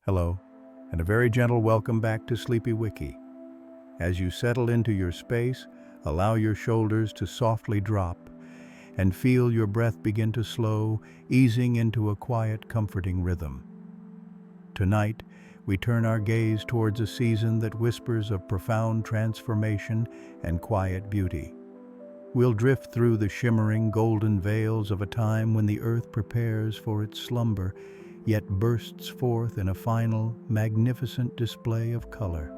Hello, and a very gentle welcome back to Sleepy Wiki. As you settle into your space, allow your shoulders to softly drop and feel your breath begin to slow, easing into a quiet, comforting rhythm. Tonight, we turn our gaze towards a season that whispers of profound transformation and quiet beauty. We'll drift through the shimmering golden veils of a time when the earth prepares for its slumber, yet bursts forth in a final, magnificent display of color.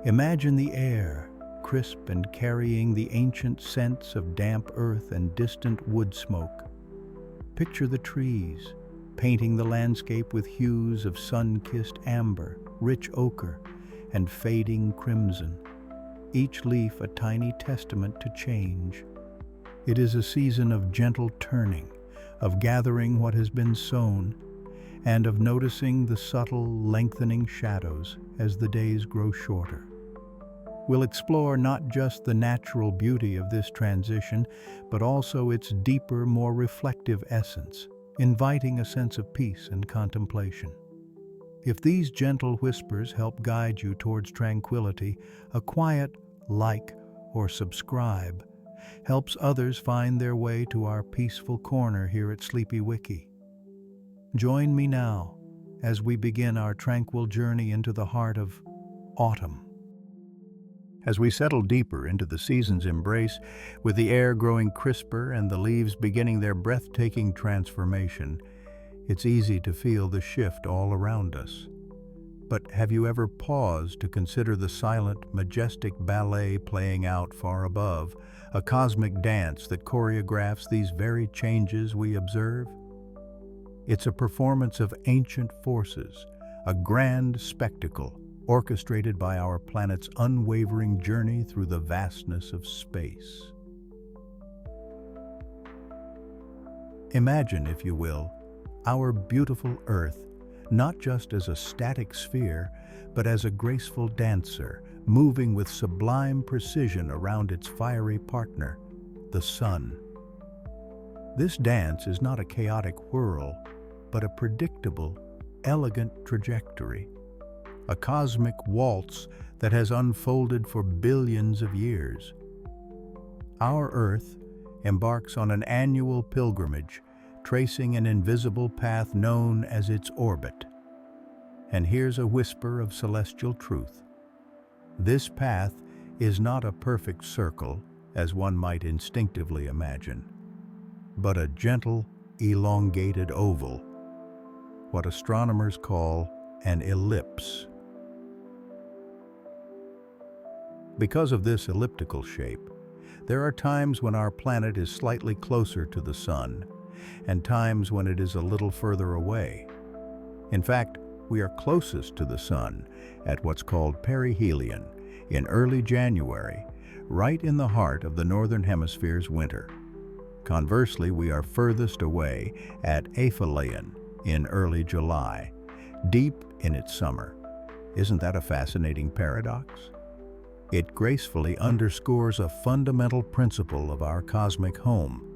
Imagine the air, crisp and carrying the ancient scents of damp earth and distant wood smoke. Picture the trees, painting the landscape with hues of sun-kissed amber, rich ochre, and fading crimson, each leaf a tiny testament to change. It is a season of gentle turning, of gathering what has been sown, and of noticing the subtle, lengthening shadows as the days grow shorter. We'll explore not just the natural beauty of this transition, but also its deeper, more reflective essence, inviting a sense of peace and contemplation. If these gentle whispers help guide you towards tranquility, a quiet like or subscribe helps others find their way to our peaceful corner here at Sleepy Wiki. Join me now as we begin our tranquil journey into the heart of autumn. As we settle deeper into the season's embrace, with the air growing crisper and the leaves beginning their breathtaking transformation, it's easy to feel the shift all around us. But have you ever paused to consider the silent, majestic ballet playing out far above, a cosmic dance that choreographs these very changes we observe? It's a performance of ancient forces, a grand spectacle orchestrated by our planet's unwavering journey through the vastness of space. Imagine, if you will, our beautiful Earth not just as a static sphere, but as a graceful dancer, moving with sublime precision around its fiery partner, the Sun. This dance is not a chaotic whirl, but a predictable, elegant trajectory, a cosmic waltz that has unfolded for billions of years. Our Earth embarks on an annual pilgrimage, tracing an invisible path known as its orbit. And here's a whisper of celestial truth. This path is not a perfect circle, as one might instinctively imagine, but a gentle, elongated oval, what astronomers call an ellipse. Because of this elliptical shape, there are times when our planet is slightly closer to the Sun, and times when it is a little further away. In fact, we are closest to the Sun at what's called perihelion in early January, right in the heart of the Northern Hemisphere's winter. Conversely, we are furthest away at aphelion in early July, deep in its summer. Isn't that a fascinating paradox? It gracefully underscores a fundamental principle of our cosmic home.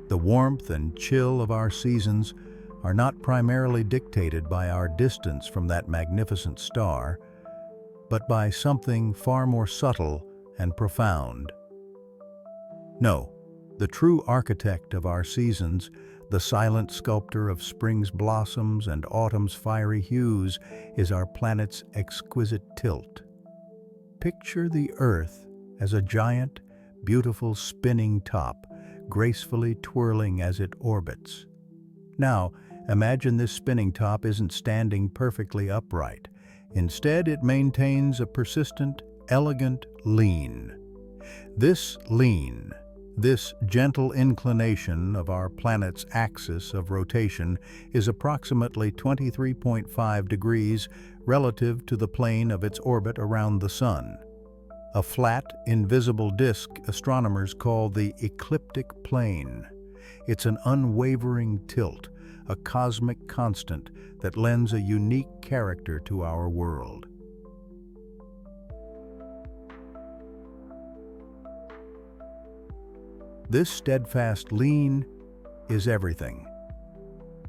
The warmth and chill of our seasons are not primarily dictated by our distance from that magnificent star, but by something far more subtle and profound. No, the true architect of our seasons, the silent sculptor of spring's blossoms and autumn's fiery hues, is our planet's exquisite tilt. Picture the Earth as a giant, beautiful spinning top, gracefully twirling as it orbits. Now, imagine this spinning top isn't standing perfectly upright. Instead, it maintains a persistent, elegant lean. This lean, this gentle inclination of our planet's axis of rotation is approximately 23.5 degrees relative to the plane of its orbit around the Sun. A flat, invisible disk astronomers call the ecliptic plane. It's an unwavering tilt, a cosmic constant that lends a unique character to our world. This steadfast lean is everything.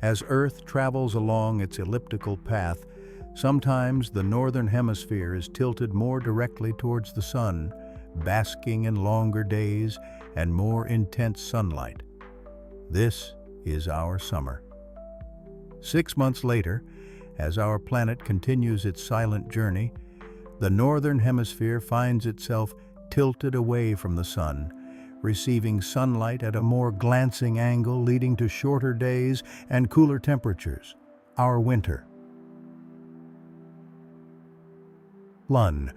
As Earth travels along its elliptical path, Sometimes the northern hemisphere is tilted more directly towards the sun, basking in longer days and more intense sunlight. This is our summer. 6 months later, as our planet continues its silent journey, the northern hemisphere finds itself tilted away from the sun, receiving sunlight at a more glancing angle, leading to shorter days and cooler temperatures, our winter. Lun.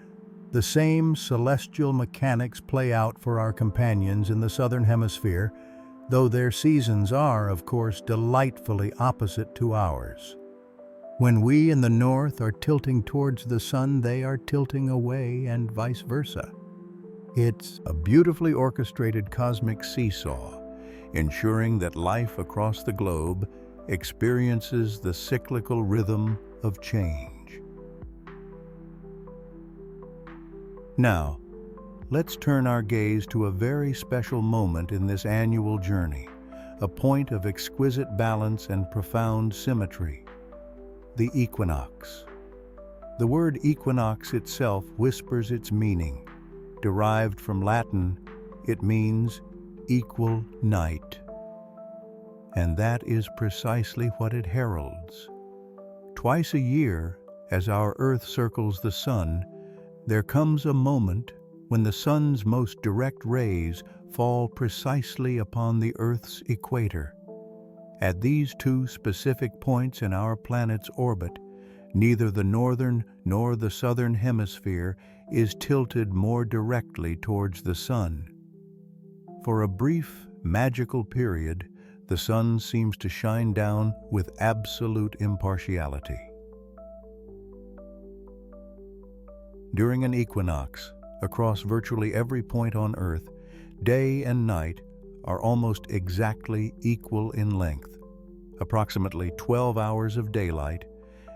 The same celestial mechanics play out for our companions in the southern hemisphere, though their seasons are, of course, delightfully opposite to ours. When we in the north are tilting towards the sun, they are tilting away, and vice versa. It's a beautifully orchestrated cosmic seesaw, ensuring that life across the globe experiences the cyclical rhythm of change. Now, let's turn our gaze to a very special moment in this annual journey, a point of exquisite balance and profound symmetry: the equinox. The word equinox itself whispers its meaning. Derived from Latin, it means equal night. And that is precisely what it heralds. Twice a year, as our Earth circles the sun, there comes a moment when the sun's most direct rays fall precisely upon the Earth's equator. At these two specific points in our planet's orbit, neither the northern nor the southern hemisphere is tilted more directly towards the sun. For a brief, magical period, the sun seems to shine down with absolute impartiality. During an equinox, across virtually every point on Earth, day and night are almost exactly equal in length, approximately 12 hours of daylight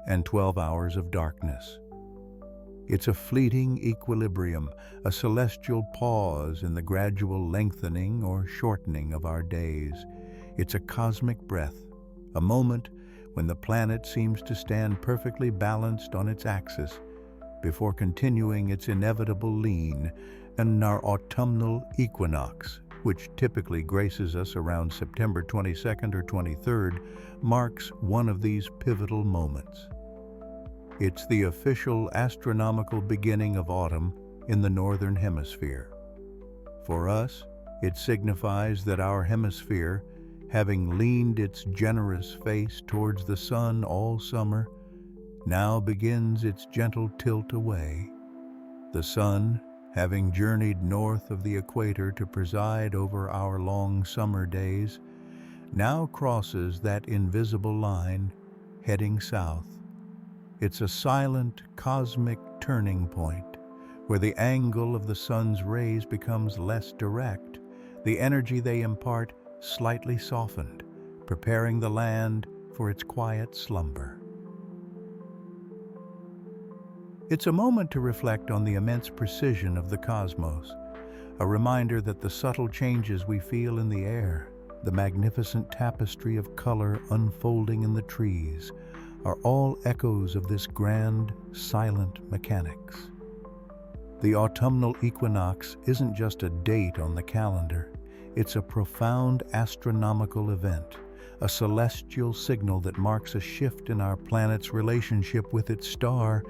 and 12 hours of darkness. It's a fleeting equilibrium, a celestial pause in the gradual lengthening or shortening of our days. It's a cosmic breath, a moment when the planet seems to stand perfectly balanced on its axis before continuing its inevitable lean, and our autumnal equinox, which typically graces us around September 22nd or 23rd, marks one of these pivotal moments. It's the official astronomical beginning of autumn in the northern hemisphere. For us, it signifies that our hemisphere, having leaned its generous face towards the sun all summer, now begins its gentle tilt away. The sun, having journeyed north of the equator to preside over our long summer days, now crosses that invisible line, heading south. It's a silent, cosmic turning point, where the angle of the sun's rays becomes less direct, the energy they impart slightly softened, preparing the land for its quiet slumber. It's a moment to reflect on the immense precision of the cosmos, a reminder that the subtle changes we feel in the air, the magnificent tapestry of color unfolding in the trees, are all echoes of this grand, silent mechanics. The autumnal equinox isn't just a date on the calendar, it's a profound astronomical event, a celestial signal that marks a shift in our planet's relationship with its star,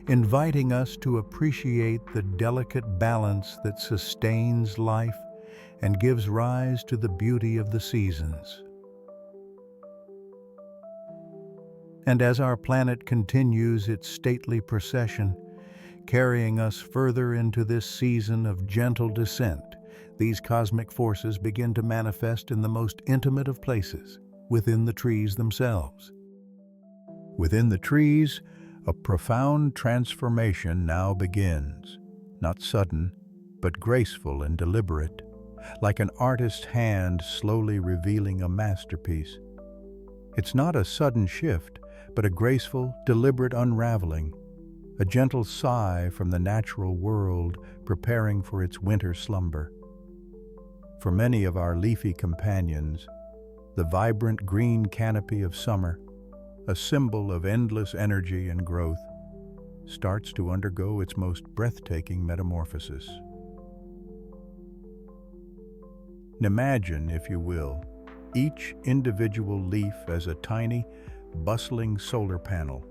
inviting us to appreciate the delicate balance that sustains life and gives rise to the beauty of the seasons. And as our planet continues its stately procession, carrying us further into this season of gentle descent, these cosmic forces begin to manifest in the most intimate of places, within the trees themselves. Within the trees, a profound transformation now begins, not sudden, but graceful and deliberate, like an artist's hand slowly revealing a masterpiece. It's not a sudden shift, but a graceful, deliberate unraveling, a gentle sigh from the natural world preparing for its winter slumber. For many of our leafy companions, the vibrant green canopy of summer, a symbol of endless energy and growth, starts to undergo its most breathtaking metamorphosis. Imagine, if you will, each individual leaf as a tiny, bustling solar panel,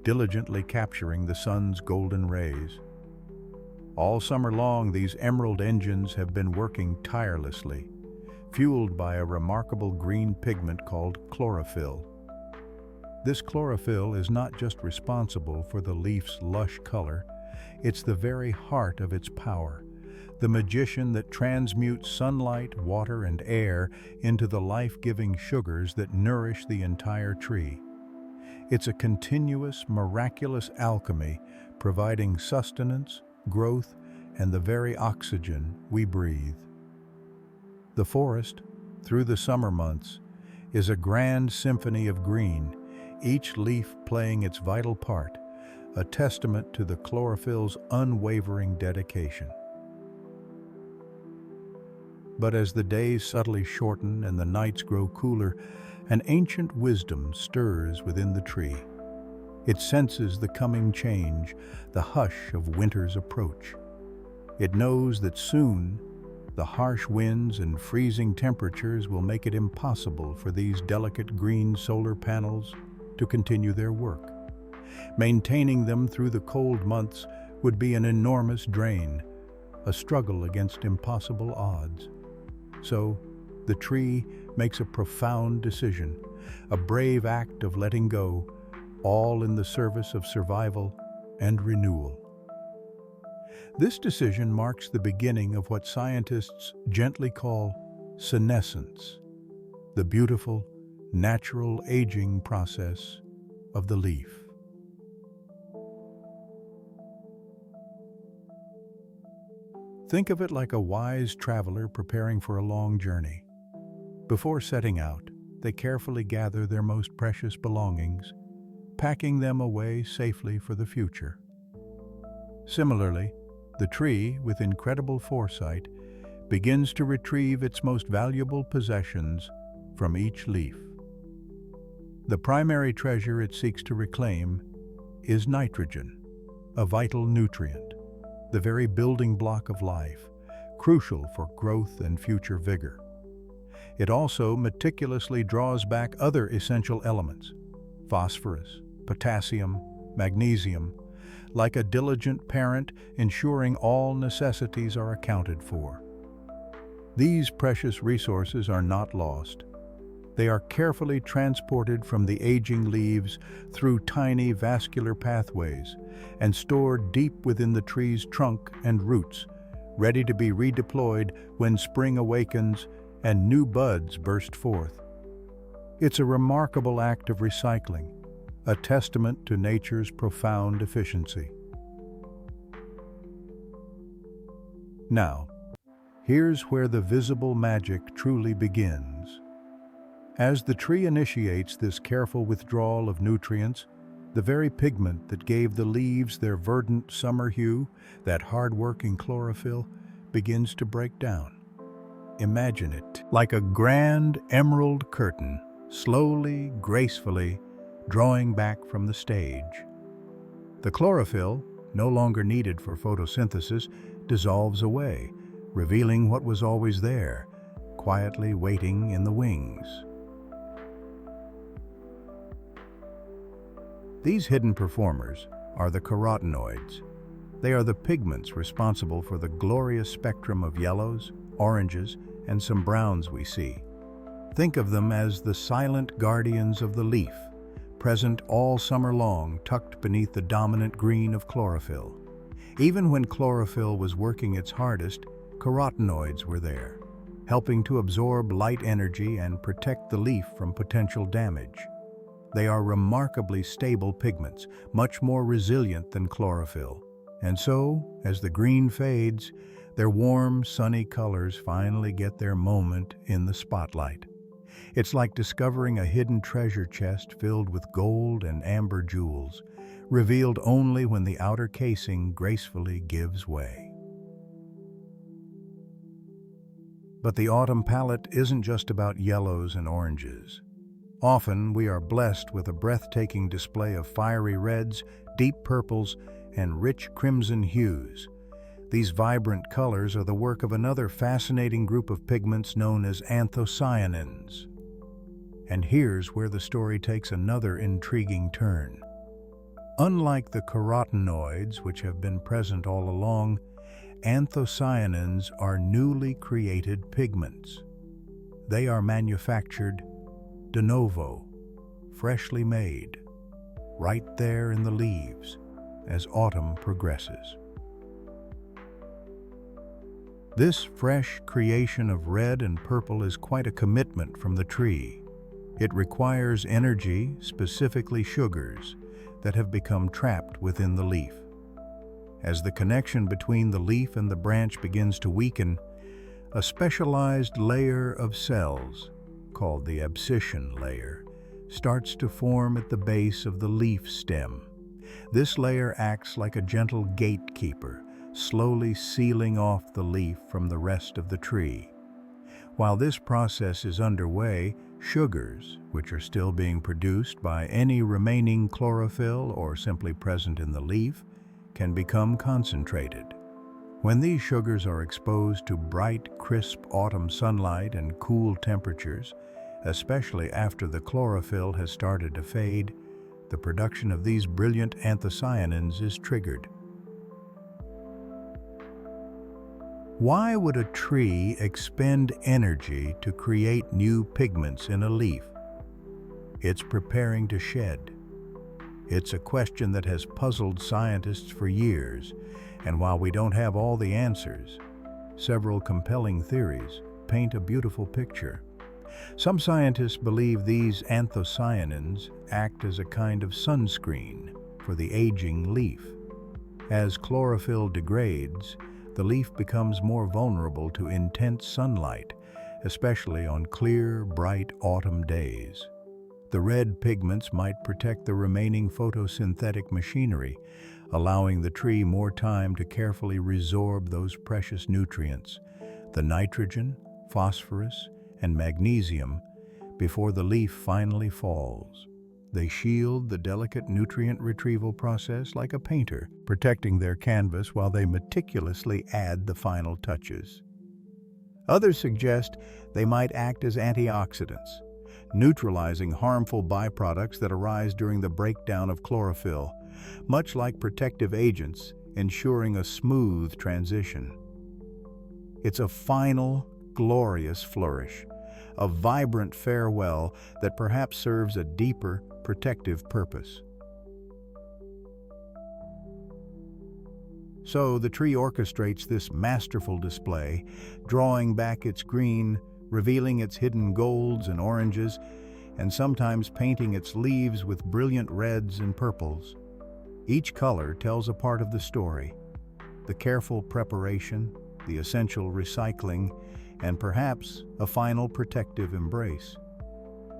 diligently capturing the sun's golden rays. All summer long, these emerald engines have been working tirelessly, fueled by a remarkable green pigment called chlorophyll. This chlorophyll is not just responsible for the leaf's lush color, it's the very heart of its power, the magician that transmutes sunlight, water, and air into the life-giving sugars that nourish the entire tree. It's a continuous, miraculous alchemy, providing sustenance, growth, and the very oxygen we breathe. The forest, through the summer months, is a grand symphony of green, each leaf playing its vital part, a testament to the chlorophyll's unwavering dedication. But as the days subtly shorten and the nights grow cooler, an ancient wisdom stirs within the tree. It senses the coming change, the hush of winter's approach. It knows that soon, the harsh winds and freezing temperatures will make it impossible for these delicate green solar panels to continue their work. Maintaining them through the cold months would be an enormous drain, a struggle against impossible odds. So, the tree makes a profound decision, a brave act of letting go, all in the service of survival and renewal. This decision marks the beginning of what scientists gently call senescence, the beautiful, natural aging process of the leaf. Think of it like a wise traveler preparing for a long journey. Before setting out, they carefully gather their most precious belongings, packing them away safely for the future. Similarly, the tree, with incredible foresight, begins to retrieve its most valuable possessions from each leaf. The primary treasure it seeks to reclaim is nitrogen, a vital nutrient, the very building block of life, crucial for growth and future vigor. It also meticulously draws back other essential elements, phosphorus, potassium, magnesium, like a diligent parent ensuring all necessities are accounted for. These precious resources are not lost. They are carefully transported from the aging leaves through tiny vascular pathways and stored deep within the tree's trunk and roots, ready to be redeployed when spring awakens and new buds burst forth. It's a remarkable act of recycling, a testament to nature's profound efficiency. Now, here's where the visible magic truly begins. As the tree initiates this careful withdrawal of nutrients, the very pigment that gave the leaves their verdant summer hue, that hard-working chlorophyll, begins to break down. Imagine it like a grand emerald curtain, slowly, gracefully, drawing back from the stage. The chlorophyll, no longer needed for photosynthesis, dissolves away, revealing what was always there, quietly waiting in the wings. These hidden performers are the carotenoids. They are the pigments responsible for the glorious spectrum of yellows, oranges, and some browns we see. Think of them as the silent guardians of the leaf, present all summer long, tucked beneath the dominant green of chlorophyll. Even when chlorophyll was working its hardest, carotenoids were there, helping to absorb light energy and protect the leaf from potential damage. They are remarkably stable pigments, much more resilient than chlorophyll. And so, as the green fades, their warm, sunny colors finally get their moment in the spotlight. It's like discovering a hidden treasure chest filled with gold and amber jewels, revealed only when the outer casing gracefully gives way. But the autumn palette isn't just about yellows and oranges. Often we are blessed with a breathtaking display of fiery reds, deep purples, and rich crimson hues. These vibrant colors are the work of another fascinating group of pigments known as anthocyanins. And here's where the story takes another intriguing turn. Unlike the carotenoids, which have been present all along, anthocyanins are newly created pigments. They are manufactured de novo, freshly made, right there in the leaves as autumn progresses. This fresh creation of red and purple is quite a commitment from the tree. It requires energy, specifically sugars, that have become trapped within the leaf. As the connection between the leaf and the branch begins to weaken, a specialized layer of cells, called the abscission layer, starts to form at the base of the leaf stem. This layer acts like a gentle gatekeeper, slowly sealing off the leaf from the rest of the tree. While this process is underway, sugars, which are still being produced by any remaining chlorophyll or simply present in the leaf, can become concentrated. When these sugars are exposed to bright, crisp autumn sunlight and cool temperatures, especially after the chlorophyll has started to fade, the production of these brilliant anthocyanins is triggered. Why would a tree expend energy to create new pigments in a leaf? It's preparing to shed. It's a question that has puzzled scientists for years, and while we don't have all the answers, several compelling theories paint a beautiful picture. Some scientists believe these anthocyanins act as a kind of sunscreen for the aging leaf. As chlorophyll degrades, the leaf becomes more vulnerable to intense sunlight, especially on clear, bright autumn days. The red pigments might protect the remaining photosynthetic machinery, allowing the tree more time to carefully resorb those precious nutrients, the nitrogen, phosphorus, and magnesium, before the leaf finally falls. They shield the delicate nutrient retrieval process like a painter, protecting their canvas while they meticulously add the final touches. Others suggest they might act as antioxidants, neutralizing harmful byproducts that arise during the breakdown of chlorophyll, much like protective agents, ensuring a smooth transition. It's a final, glorious flourish, a vibrant farewell that perhaps serves a deeper, protective purpose. So the tree orchestrates this masterful display, drawing back its green, revealing its hidden golds and oranges, and sometimes painting its leaves with brilliant reds and purples. Each color tells a part of the story: the careful preparation, the essential recycling, and perhaps a final protective embrace.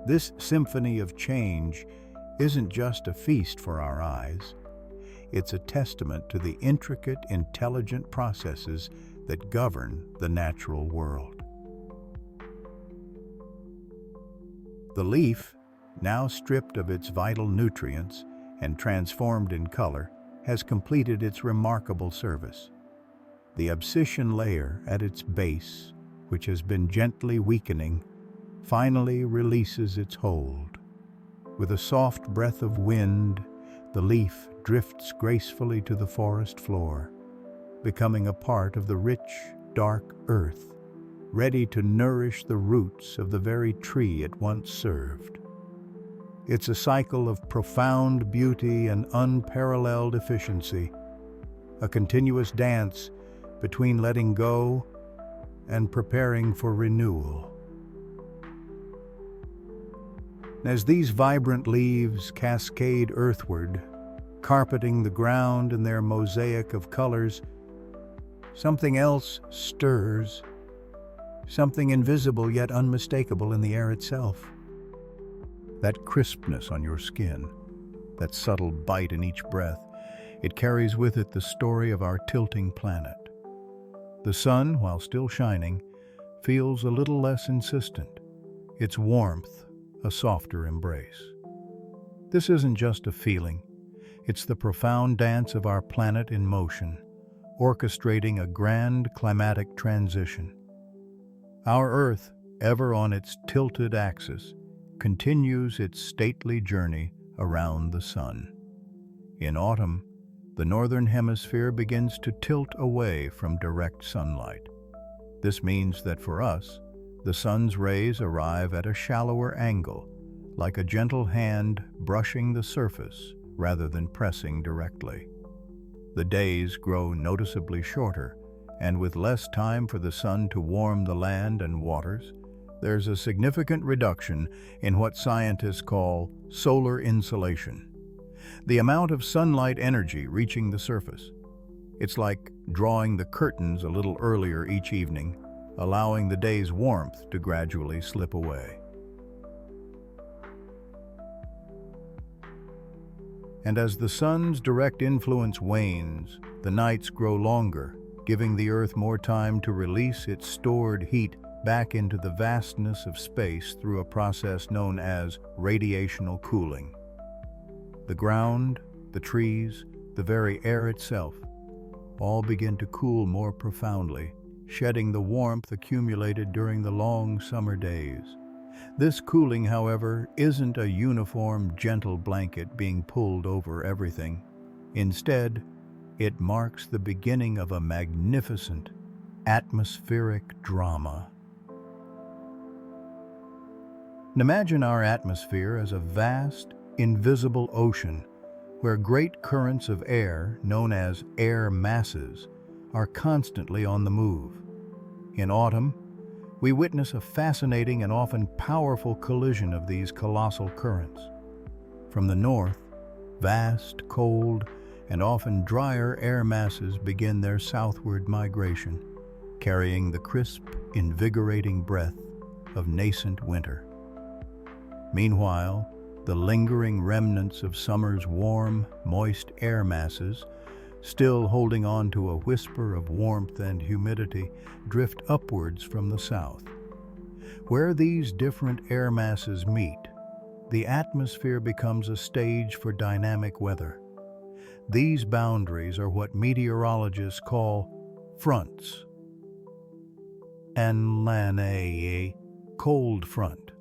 This symphony of change isn't just a feast for our eyes. It's a testament to the intricate, intelligent processes that govern the natural world. The leaf, now stripped of its vital nutrients and transformed in color, has completed its remarkable service. The abscission layer at its base, which has been gently weakening, finally releases its hold. With a soft breath of wind, the leaf drifts gracefully to the forest floor, becoming a part of the rich, dark earth, ready to nourish the roots of the very tree it once served. It's a cycle of profound beauty and unparalleled efficiency, a continuous dance between letting go and preparing for renewal. As these vibrant leaves cascade earthward, carpeting the ground in their mosaic of colors, something else stirs, something invisible yet unmistakable in the air itself. That crispness on your skin, that subtle bite in each breath, it carries with it the story of our tilting planet. The sun, while still shining, feels a little less insistent. Its warmth, a softer embrace. This isn't just a feeling, it's the profound dance of our planet in motion, orchestrating a grand climatic transition. Our Earth, ever on its tilted axis, continues its stately journey around the sun. In autumn, the northern hemisphere begins to tilt away from direct sunlight. This means that for us, the sun's rays arrive at a shallower angle, like a gentle hand brushing the surface rather than pressing directly. The days grow noticeably shorter, and with less time for the sun to warm the land and waters, there's a significant reduction in what scientists call solar insolation, the amount of sunlight energy reaching the surface. It's like drawing the curtains a little earlier each evening, allowing the day's warmth to gradually slip away. And as the sun's direct influence wanes, the nights grow longer, giving the Earth more time to release its stored heat back into the vastness of space through a process known as radiational cooling. The ground, the trees, the very air itself, all begin to cool more profoundly, shedding the warmth accumulated during the long summer days. This cooling, however, isn't a uniform, gentle blanket being pulled over everything. Instead, it marks the beginning of a magnificent, atmospheric drama. Imagine our atmosphere as a vast, invisible ocean where great currents of air, known as air masses, are constantly on the move. In autumn, we witness a fascinating and often powerful collision of these colossal currents. From the north, vast, cold, and often drier air masses begin their southward migration, carrying the crisp, invigorating breath of nascent winter. Meanwhile, the lingering remnants of summer's warm, moist air masses, still holding on to a whisper of warmth and humidity, drift upwards from the south. Where these different air masses meet, the atmosphere becomes a stage for dynamic weather. These boundaries are what meteorologists call fronts. A cold front,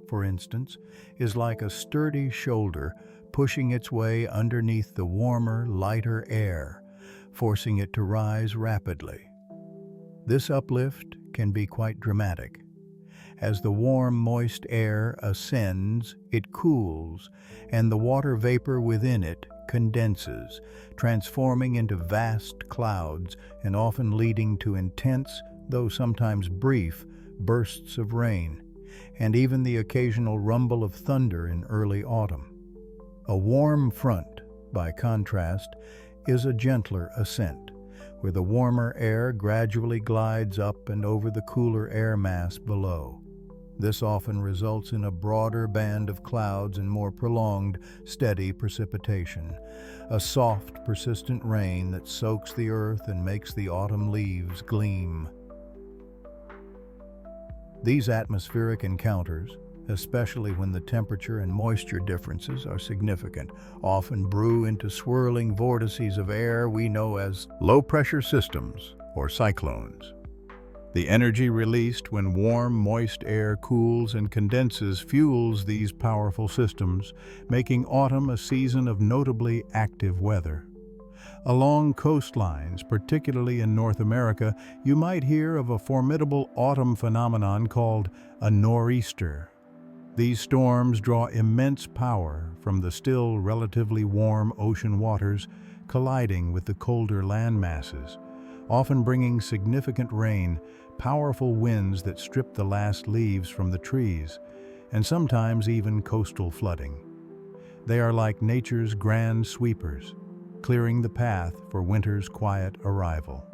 for instance, is like a sturdy shoulder pushing its way underneath the warmer, lighter air, forcing it to rise rapidly. This uplift can be quite dramatic. As the warm, moist air ascends, it cools, and the water vapor within it condenses, transforming into vast clouds and often leading to intense, though sometimes brief, bursts of rain, and even the occasional rumble of thunder in early autumn. A warm front, by contrast, is a gentler ascent, where the warmer air gradually glides up and over the cooler air mass below. This often results in a broader band of clouds and more prolonged, steady precipitation, a soft, persistent rain that soaks the earth and makes the autumn leaves gleam. These atmospheric encounters, especially when the temperature and moisture differences are significant, often brew into swirling vortices of air we know as low-pressure systems or cyclones. The energy released when warm, moist air cools and condenses fuels these powerful systems, making autumn a season of notably active weather. Along coastlines, particularly in North America, you might hear of a formidable autumn phenomenon called a nor'easter. These storms draw immense power from the still relatively warm ocean waters, colliding with the colder land masses, often bringing significant rain, powerful winds that strip the last leaves from the trees, and sometimes even coastal flooding. They are like nature's grand sweepers, clearing the path for winter's quiet arrival.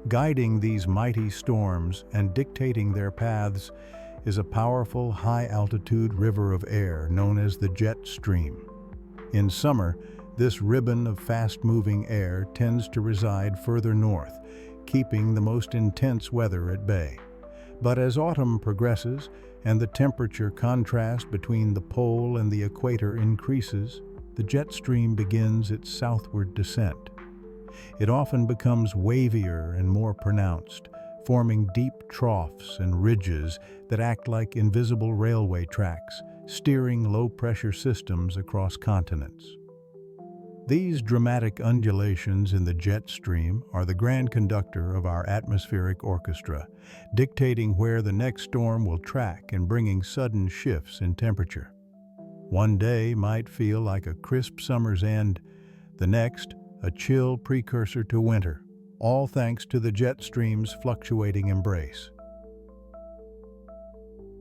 Guiding these mighty storms and dictating their paths is a powerful high-altitude river of air known as the jet stream. In summer, this ribbon of fast-moving air tends to reside further north, keeping the most intense weather at bay. But as autumn progresses and the temperature contrast between the pole and the equator increases, the jet stream begins its southward descent. It often becomes wavier and more pronounced, forming deep troughs and ridges that act like invisible railway tracks, steering low-pressure systems across continents. These dramatic undulations in the jet stream are the grand conductor of our atmospheric orchestra, dictating where the next storm will track and bringing sudden shifts in temperature. One day might feel like a crisp summer's end, the next a chill precursor to winter, all thanks to the jet stream's fluctuating embrace.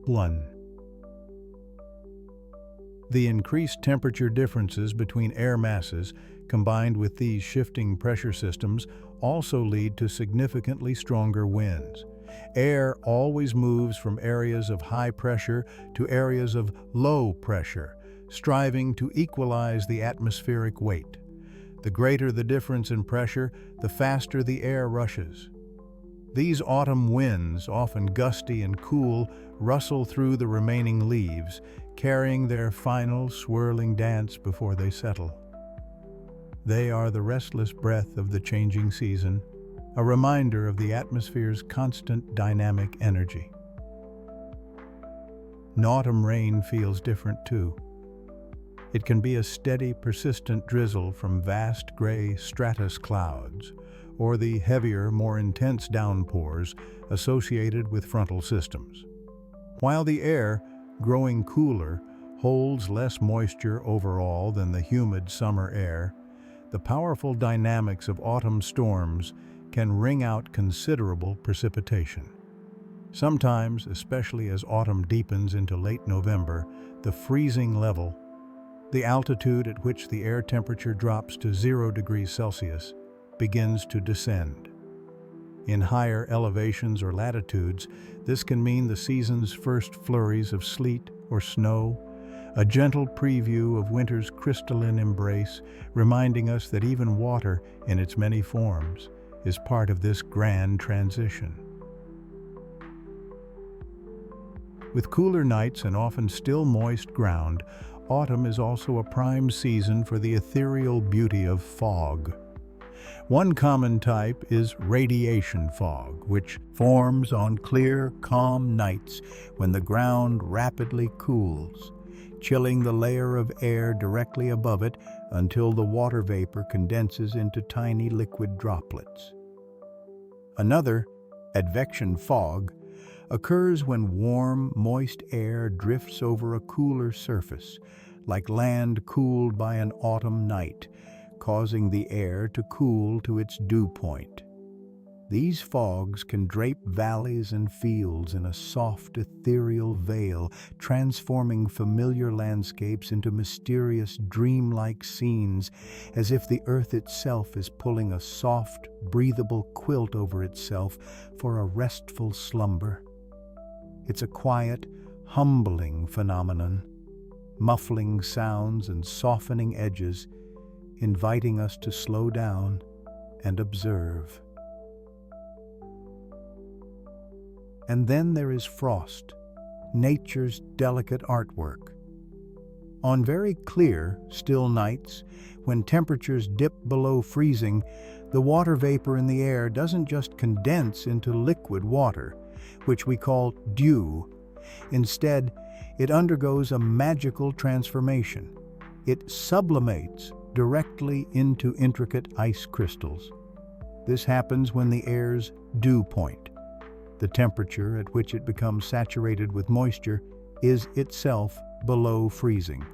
1. The increased temperature differences between air masses, combined with these shifting pressure systems, also lead to significantly stronger winds. Air always moves from areas of high pressure to areas of low pressure, striving to equalize the atmospheric weight. The greater the difference in pressure, the faster the air rushes. These autumn winds, often gusty and cool, rustle through the remaining leaves, carrying their final swirling dance before they settle. They are the restless breath of the changing season, a reminder of the atmosphere's constant dynamic energy. Autumn rain feels different too. It can be a steady, persistent drizzle from vast gray stratus clouds, or the heavier, more intense downpours associated with frontal systems. While the air, growing cooler, holds less moisture overall than the humid summer air, the powerful dynamics of autumn storms can wring out considerable precipitation. Sometimes, especially as autumn deepens into late November, the freezing level, the altitude at which the air temperature drops to 0 degrees Celsius, begins to descend. In higher elevations or latitudes, this can mean the season's first flurries of sleet or snow, a gentle preview of winter's crystalline embrace, reminding us that even water, in its many forms, is part of this grand transition. With cooler nights and often still moist ground, autumn is also a prime season for the ethereal beauty of fog. One common type is radiation fog, which forms on clear, calm nights when the ground rapidly cools, chilling the layer of air directly above it until the water vapor condenses into tiny liquid droplets. Another, advection fog, occurs when warm, moist air drifts over a cooler surface, like land cooled by an autumn night, causing the air to cool to its dew point. These fogs can drape valleys and fields in a soft, ethereal veil, transforming familiar landscapes into mysterious, dreamlike scenes, as if the earth itself is pulling a soft, breathable quilt over itself for a restful slumber. It's a quiet, humbling phenomenon, muffling sounds and softening edges, inviting us to slow down and observe. And then there is frost, nature's delicate artwork. On very clear, still nights, when temperatures dip below freezing, the water vapor in the air doesn't just condense into liquid water, which we call dew. Instead, it undergoes a magical transformation. It sublimates directly into intricate ice crystals. This happens when the air's dew point, the temperature at which it becomes saturated with moisture, is itself below freezing.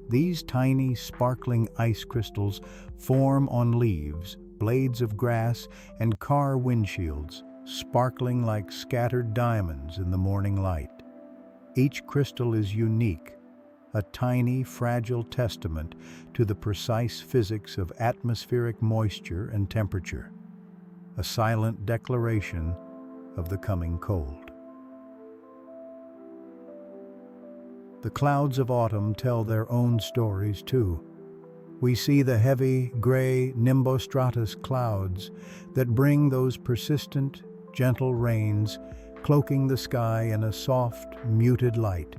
These tiny, sparkling ice crystals form on leaves, blades of grass, and car windshields, sparkling like scattered diamonds in the morning light. Each crystal is unique, a tiny, fragile testament to the precise physics of atmospheric moisture and temperature, a silent declaration of the coming cold. The clouds of autumn tell their own stories too. We see the heavy, gray nimbostratus clouds that bring those persistent, gentle rains, cloaking the sky in a soft, muted light.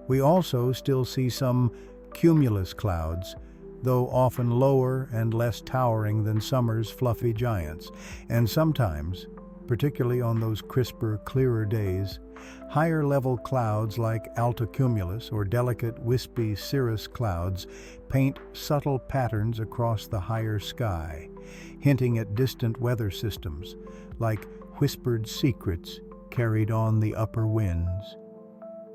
We also still see some cumulus clouds, though often lower and less towering than summer's fluffy giants, and sometimes, particularly on those crisper, clearer days, higher-level clouds like altocumulus or delicate, wispy cirrus clouds paint subtle patterns across the higher sky, hinting at distant weather systems, like whispered secrets carried on the upper winds.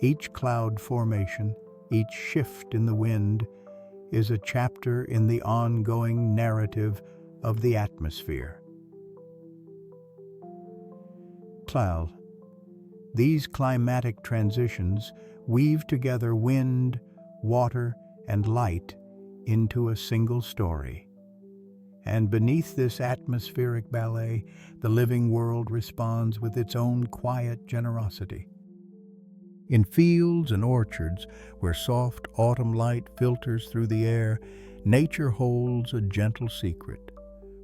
Each cloud formation, each shift in the wind, is a chapter in the ongoing narrative of the atmosphere. Cloud. These climatic transitions weave together wind, water, and light into a single story. And beneath this atmospheric ballet, the living world responds with its own quiet generosity. In fields and orchards, where soft autumn light filters through the air, nature holds a gentle secret,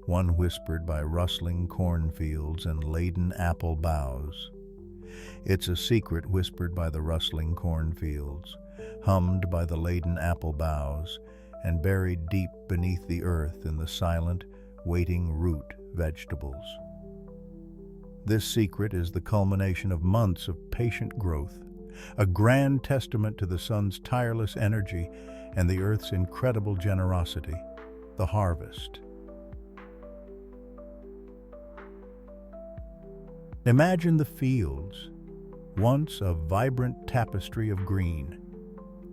one whispered by rustling cornfields and laden apple boughs. It's a secret whispered by the rustling cornfields, hummed by the laden apple boughs, and buried deep beneath the earth in the silent, waiting root vegetables. This secret is the culmination of months of patient growth, a grand testament to the sun's tireless energy and the earth's incredible generosity, the harvest. Imagine the fields, once a vibrant tapestry of green,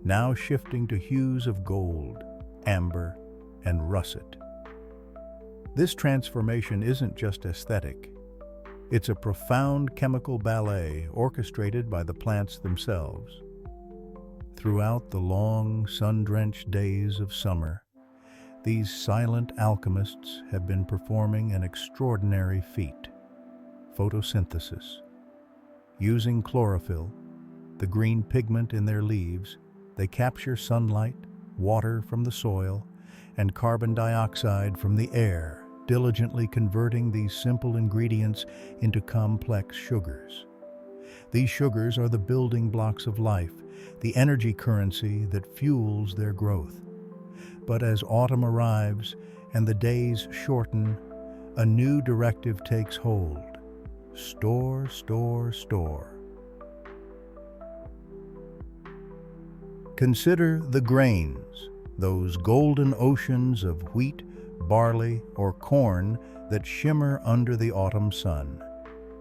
now shifting to hues of gold, amber, and russet. This transformation isn't just aesthetic. It's a profound chemical ballet orchestrated by the plants themselves. Throughout the long, sun-drenched days of summer, these silent alchemists have been performing an extraordinary feat: photosynthesis. Using chlorophyll, the green pigment in their leaves, they capture sunlight, water from the soil, and carbon dioxide from the air, diligently converting these simple ingredients into complex sugars. These sugars are the building blocks of life, the energy currency that fuels their growth. But as autumn arrives and the days shorten, a new directive takes hold. Store, store, store. Consider the grains, those golden oceans of wheat, barley, or corn that shimmer under the autumn sun.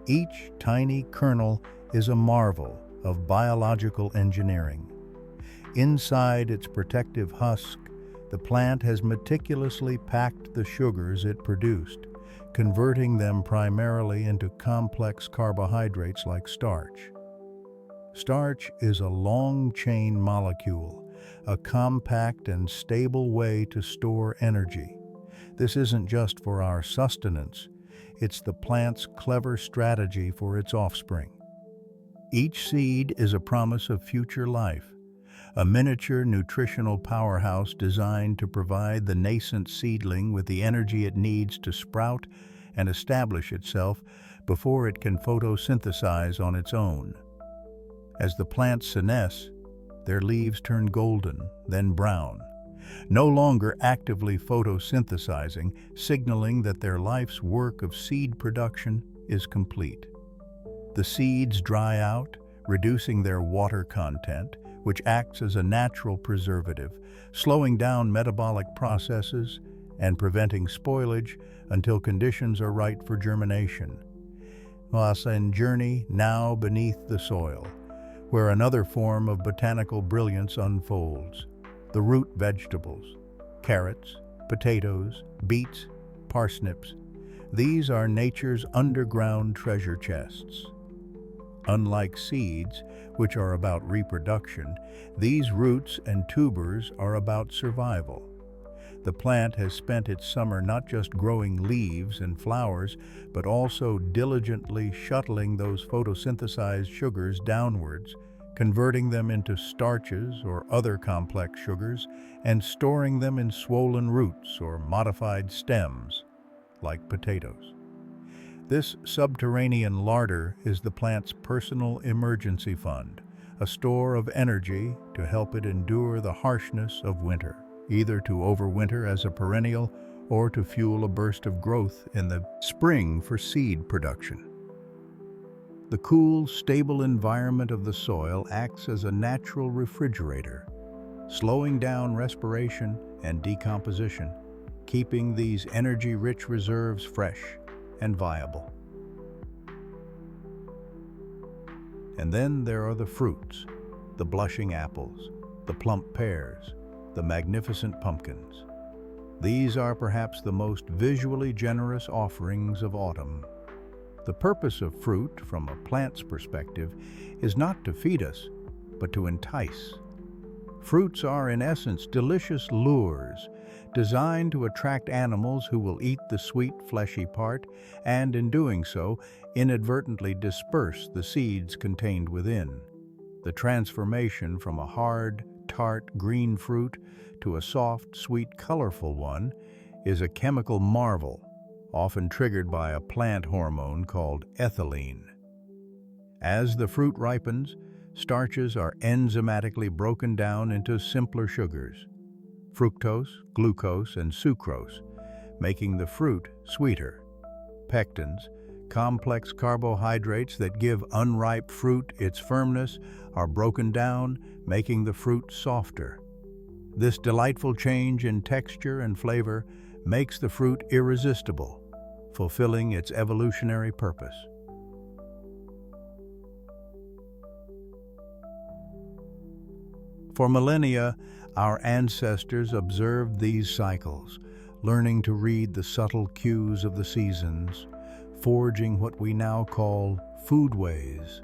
Each tiny kernel is a marvel of biological engineering. Inside its protective husk, the plant has meticulously packed the sugars it produced, converting them primarily into complex carbohydrates like starch. Starch is a long-chain molecule, a compact and stable way to store energy. This isn't just for our sustenance, it's the plant's clever strategy for its offspring. Each seed is a promise of future life, a miniature nutritional powerhouse designed to provide the nascent seedling with the energy it needs to sprout and establish itself before it can photosynthesize on its own. As the plants senesce, their leaves turn golden, then brown, no longer actively photosynthesizing, signaling that their life's work of seed production is complete. The seeds dry out, reducing their water content, which acts as a natural preservative, slowing down metabolic processes and preventing spoilage until conditions are right for germination. And journey now beneath the soil, where another form of botanical brilliance unfolds: the root vegetables, carrots, potatoes, beets, parsnips. These are nature's underground treasure chests. Unlike seeds, which are about reproduction, these roots and tubers are about survival. The plant has spent its summer not just growing leaves and flowers, but also diligently shuttling those photosynthesized sugars downwards, converting them into starches or other complex sugars, and storing them in swollen roots or modified stems, like potatoes. This subterranean larder is the plant's personal emergency fund, a store of energy to help it endure the harshness of winter, either to overwinter as a perennial or to fuel a burst of growth in the spring for seed production. The cool, stable environment of the soil acts as a natural refrigerator, slowing down respiration and decomposition, keeping these energy-rich reserves fresh and viable. And then there are the fruits, the blushing apples, the plump pears, the magnificent pumpkins. These are perhaps the most visually generous offerings of autumn. The purpose of fruit, from a plant's perspective, is not to feed us, but to entice. Fruits are, in essence, delicious lures, designed to attract animals who will eat the sweet, fleshy part, and in doing so, inadvertently disperse the seeds contained within. The transformation from a hard, tart, green fruit to a soft, sweet, colorful one is a chemical marvel, often triggered by a plant hormone called ethylene. As the fruit ripens, starches are enzymatically broken down into simpler sugars, fructose, glucose, and sucrose, making the fruit sweeter. Pectins, complex carbohydrates that give unripe fruit its firmness, are broken down, making the fruit softer. This delightful change in texture and flavor makes the fruit irresistible, fulfilling its evolutionary purpose. For millennia, our ancestors observed these cycles, learning to read the subtle cues of the seasons, forging what we now call foodways,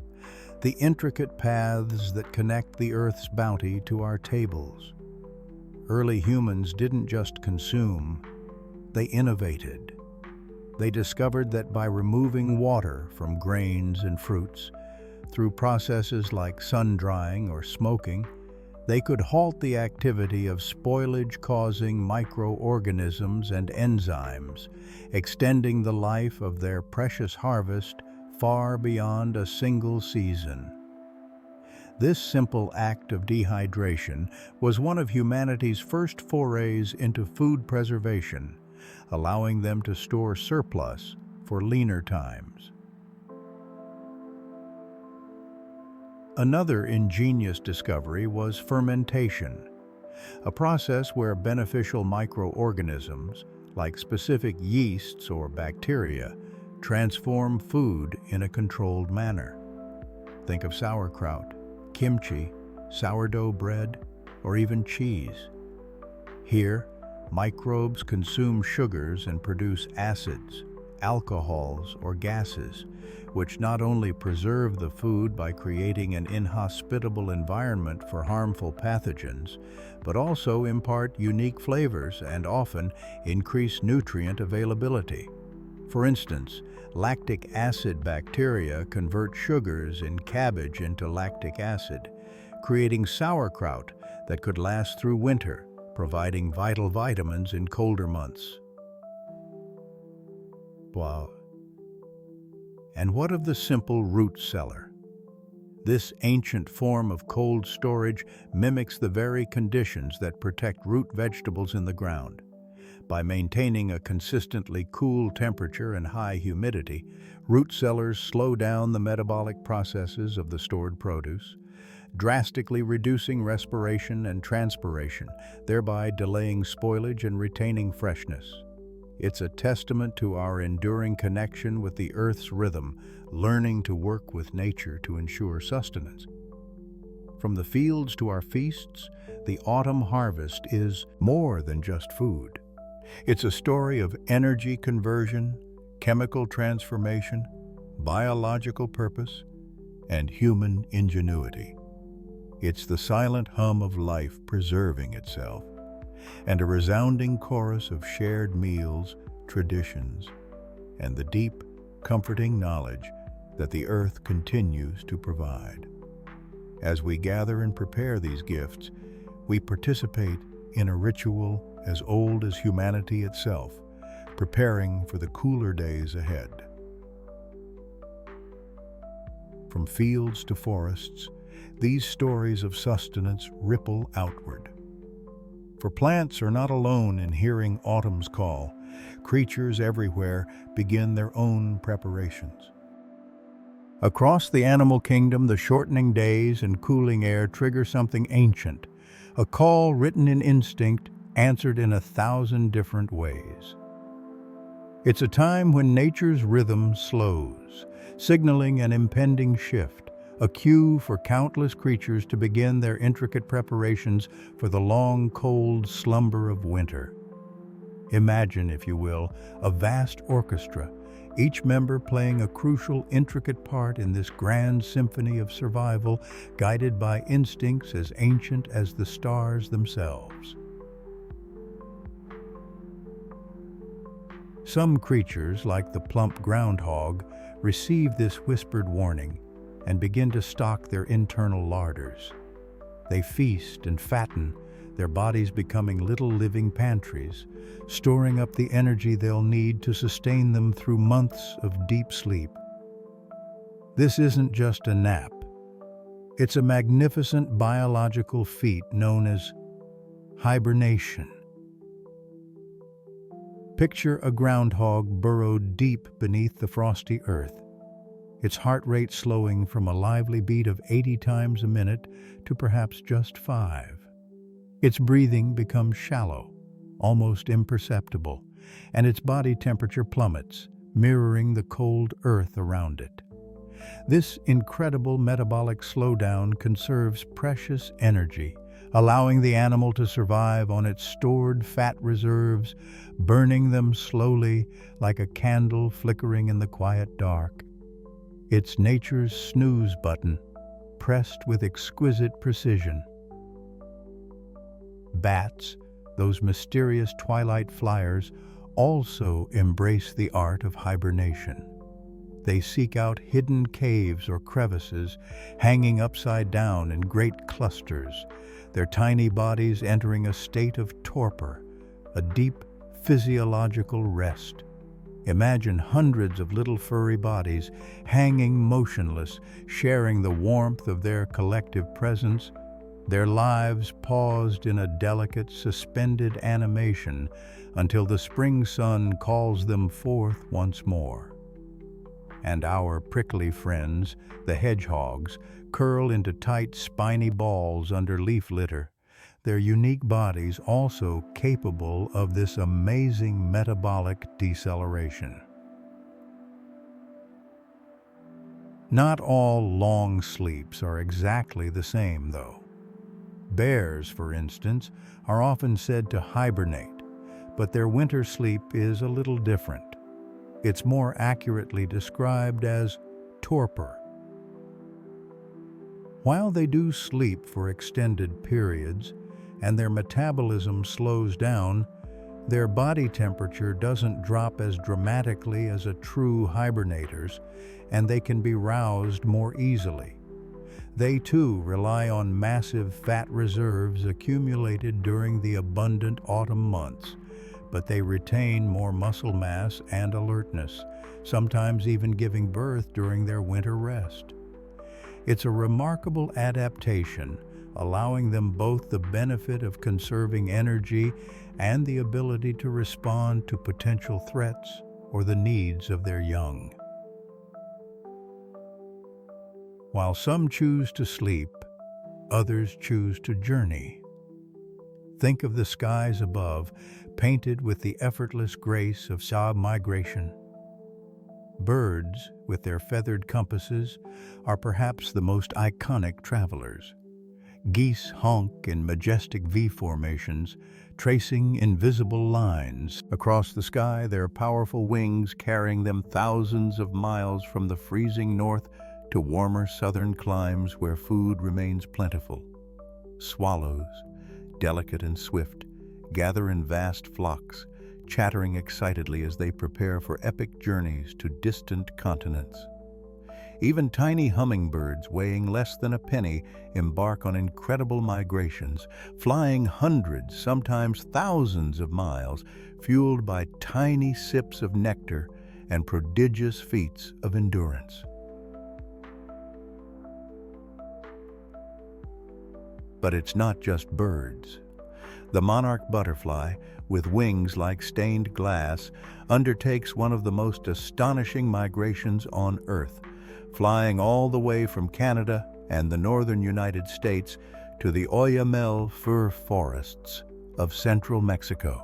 the intricate paths that connect the Earth's bounty to our tables. Early humans didn't just consume, they innovated. They discovered that by removing water from grains and fruits, through processes like sun-drying or smoking, they could halt the activity of spoilage-causing microorganisms and enzymes, extending the life of their precious harvest far beyond a single season. This simple act of dehydration was one of humanity's first forays into food preservation, allowing them to store surplus for leaner times. Another ingenious discovery was fermentation, a process where beneficial microorganisms, like specific yeasts or bacteria, transform food in a controlled manner. Think of sauerkraut, kimchi, sourdough bread, or even cheese. Here, microbes consume sugars and produce acids, alcohols, or gases, which not only preserve the food by creating an inhospitable environment for harmful pathogens, but also impart unique flavors and often increase nutrient availability. For instance, lactic acid bacteria convert sugars in cabbage into lactic acid, creating sauerkraut that could last through winter, providing vital vitamins in colder months. Wow. And what of the simple root cellar? This ancient form of cold storage mimics the very conditions that protect root vegetables in the ground. By maintaining a consistently cool temperature and high humidity, root cellars slow down the metabolic processes of the stored produce, drastically reducing respiration and transpiration, thereby delaying spoilage and retaining freshness. It's a testament to our enduring connection with the Earth's rhythm, learning to work with nature to ensure sustenance. From the fields to our feasts, the autumn harvest is more than just food. It's a story of energy conversion, chemical transformation, biological purpose, and human ingenuity. It's the silent hum of life preserving itself, and a resounding chorus of shared meals, traditions, and the deep, comforting knowledge that the earth continues to provide. As we gather and prepare these gifts, we participate in a ritual as old as humanity itself, preparing for the cooler days ahead. From fields to forests, these stories of sustenance ripple outward. For plants are not alone in hearing autumn's call. Creatures everywhere begin their own preparations. Across the animal kingdom, the shortening days and cooling air trigger something ancient, a call written in instinct, answered in 1,000 different ways. It's a time when nature's rhythm slows, signaling an impending shift, a cue for countless creatures to begin their intricate preparations for the long, cold slumber of winter. Imagine, if you will, a vast orchestra, each member playing a crucial, intricate part in this grand symphony of survival, guided by instincts as ancient as the stars themselves. Some creatures, like the plump groundhog, receive this whispered warning and begin to stock their internal larders. They feast and fatten, their bodies becoming little living pantries, storing up the energy they'll need to sustain them through months of deep sleep. This isn't just a nap. It's a magnificent biological feat known as hibernation. Picture a groundhog burrowed deep beneath the frosty earth, its heart rate slowing from a lively beat of 80 times a minute to perhaps just 5. Its breathing becomes shallow, almost imperceptible, and its body temperature plummets, mirroring the cold earth around it. This incredible metabolic slowdown conserves precious energy, allowing the animal to survive on its stored fat reserves, burning them slowly like a candle flickering in the quiet dark. It's nature's snooze button, pressed with exquisite precision. Bats, those mysterious twilight flyers, also embrace the art of hibernation. They seek out hidden caves or crevices, hanging upside down in great clusters, their tiny bodies entering a state of torpor, a deep physiological rest. Imagine hundreds of little furry bodies hanging motionless, sharing the warmth of their collective presence, their lives paused in a delicate, suspended animation until the spring sun calls them forth once more. And our prickly friends, the hedgehogs, curl into tight, spiny balls under leaf litter, their unique bodies also capable of this amazing metabolic deceleration. Not all long sleeps are exactly the same, though. Bears, for instance, are often said to hibernate, but their winter sleep is a little different. It's more accurately described as torpor. While they do sleep for extended periods and their metabolism slows down, their body temperature doesn't drop as dramatically as a true hibernator's, and they can be roused more easily. They too rely on massive fat reserves accumulated during the abundant autumn months, but they retain more muscle mass and alertness, sometimes even giving birth during their winter rest. It's a remarkable adaptation, allowing them both the benefit of conserving energy and the ability to respond to potential threats or the needs of their young. While some choose to sleep, others choose to journey. Think of the skies above, painted with the effortless grace of migration. Birds, with their feathered compasses, are perhaps the most iconic travelers. Geese honk in majestic V formations, tracing invisible lines across the sky, their powerful wings carrying them thousands of miles from the freezing north to warmer southern climes where food remains plentiful. Swallows, delicate and swift, gather in vast flocks, chattering excitedly as they prepare for epic journeys to distant continents. Even tiny hummingbirds weighing less than a penny embark on incredible migrations, flying hundreds, sometimes thousands of miles, fueled by tiny sips of nectar and prodigious feats of endurance. But it's not just birds. The monarch butterfly, with wings like stained glass, undertakes one of the most astonishing migrations on Earth, flying all the way from Canada and the northern United States to the Oyamel fir forests of central Mexico.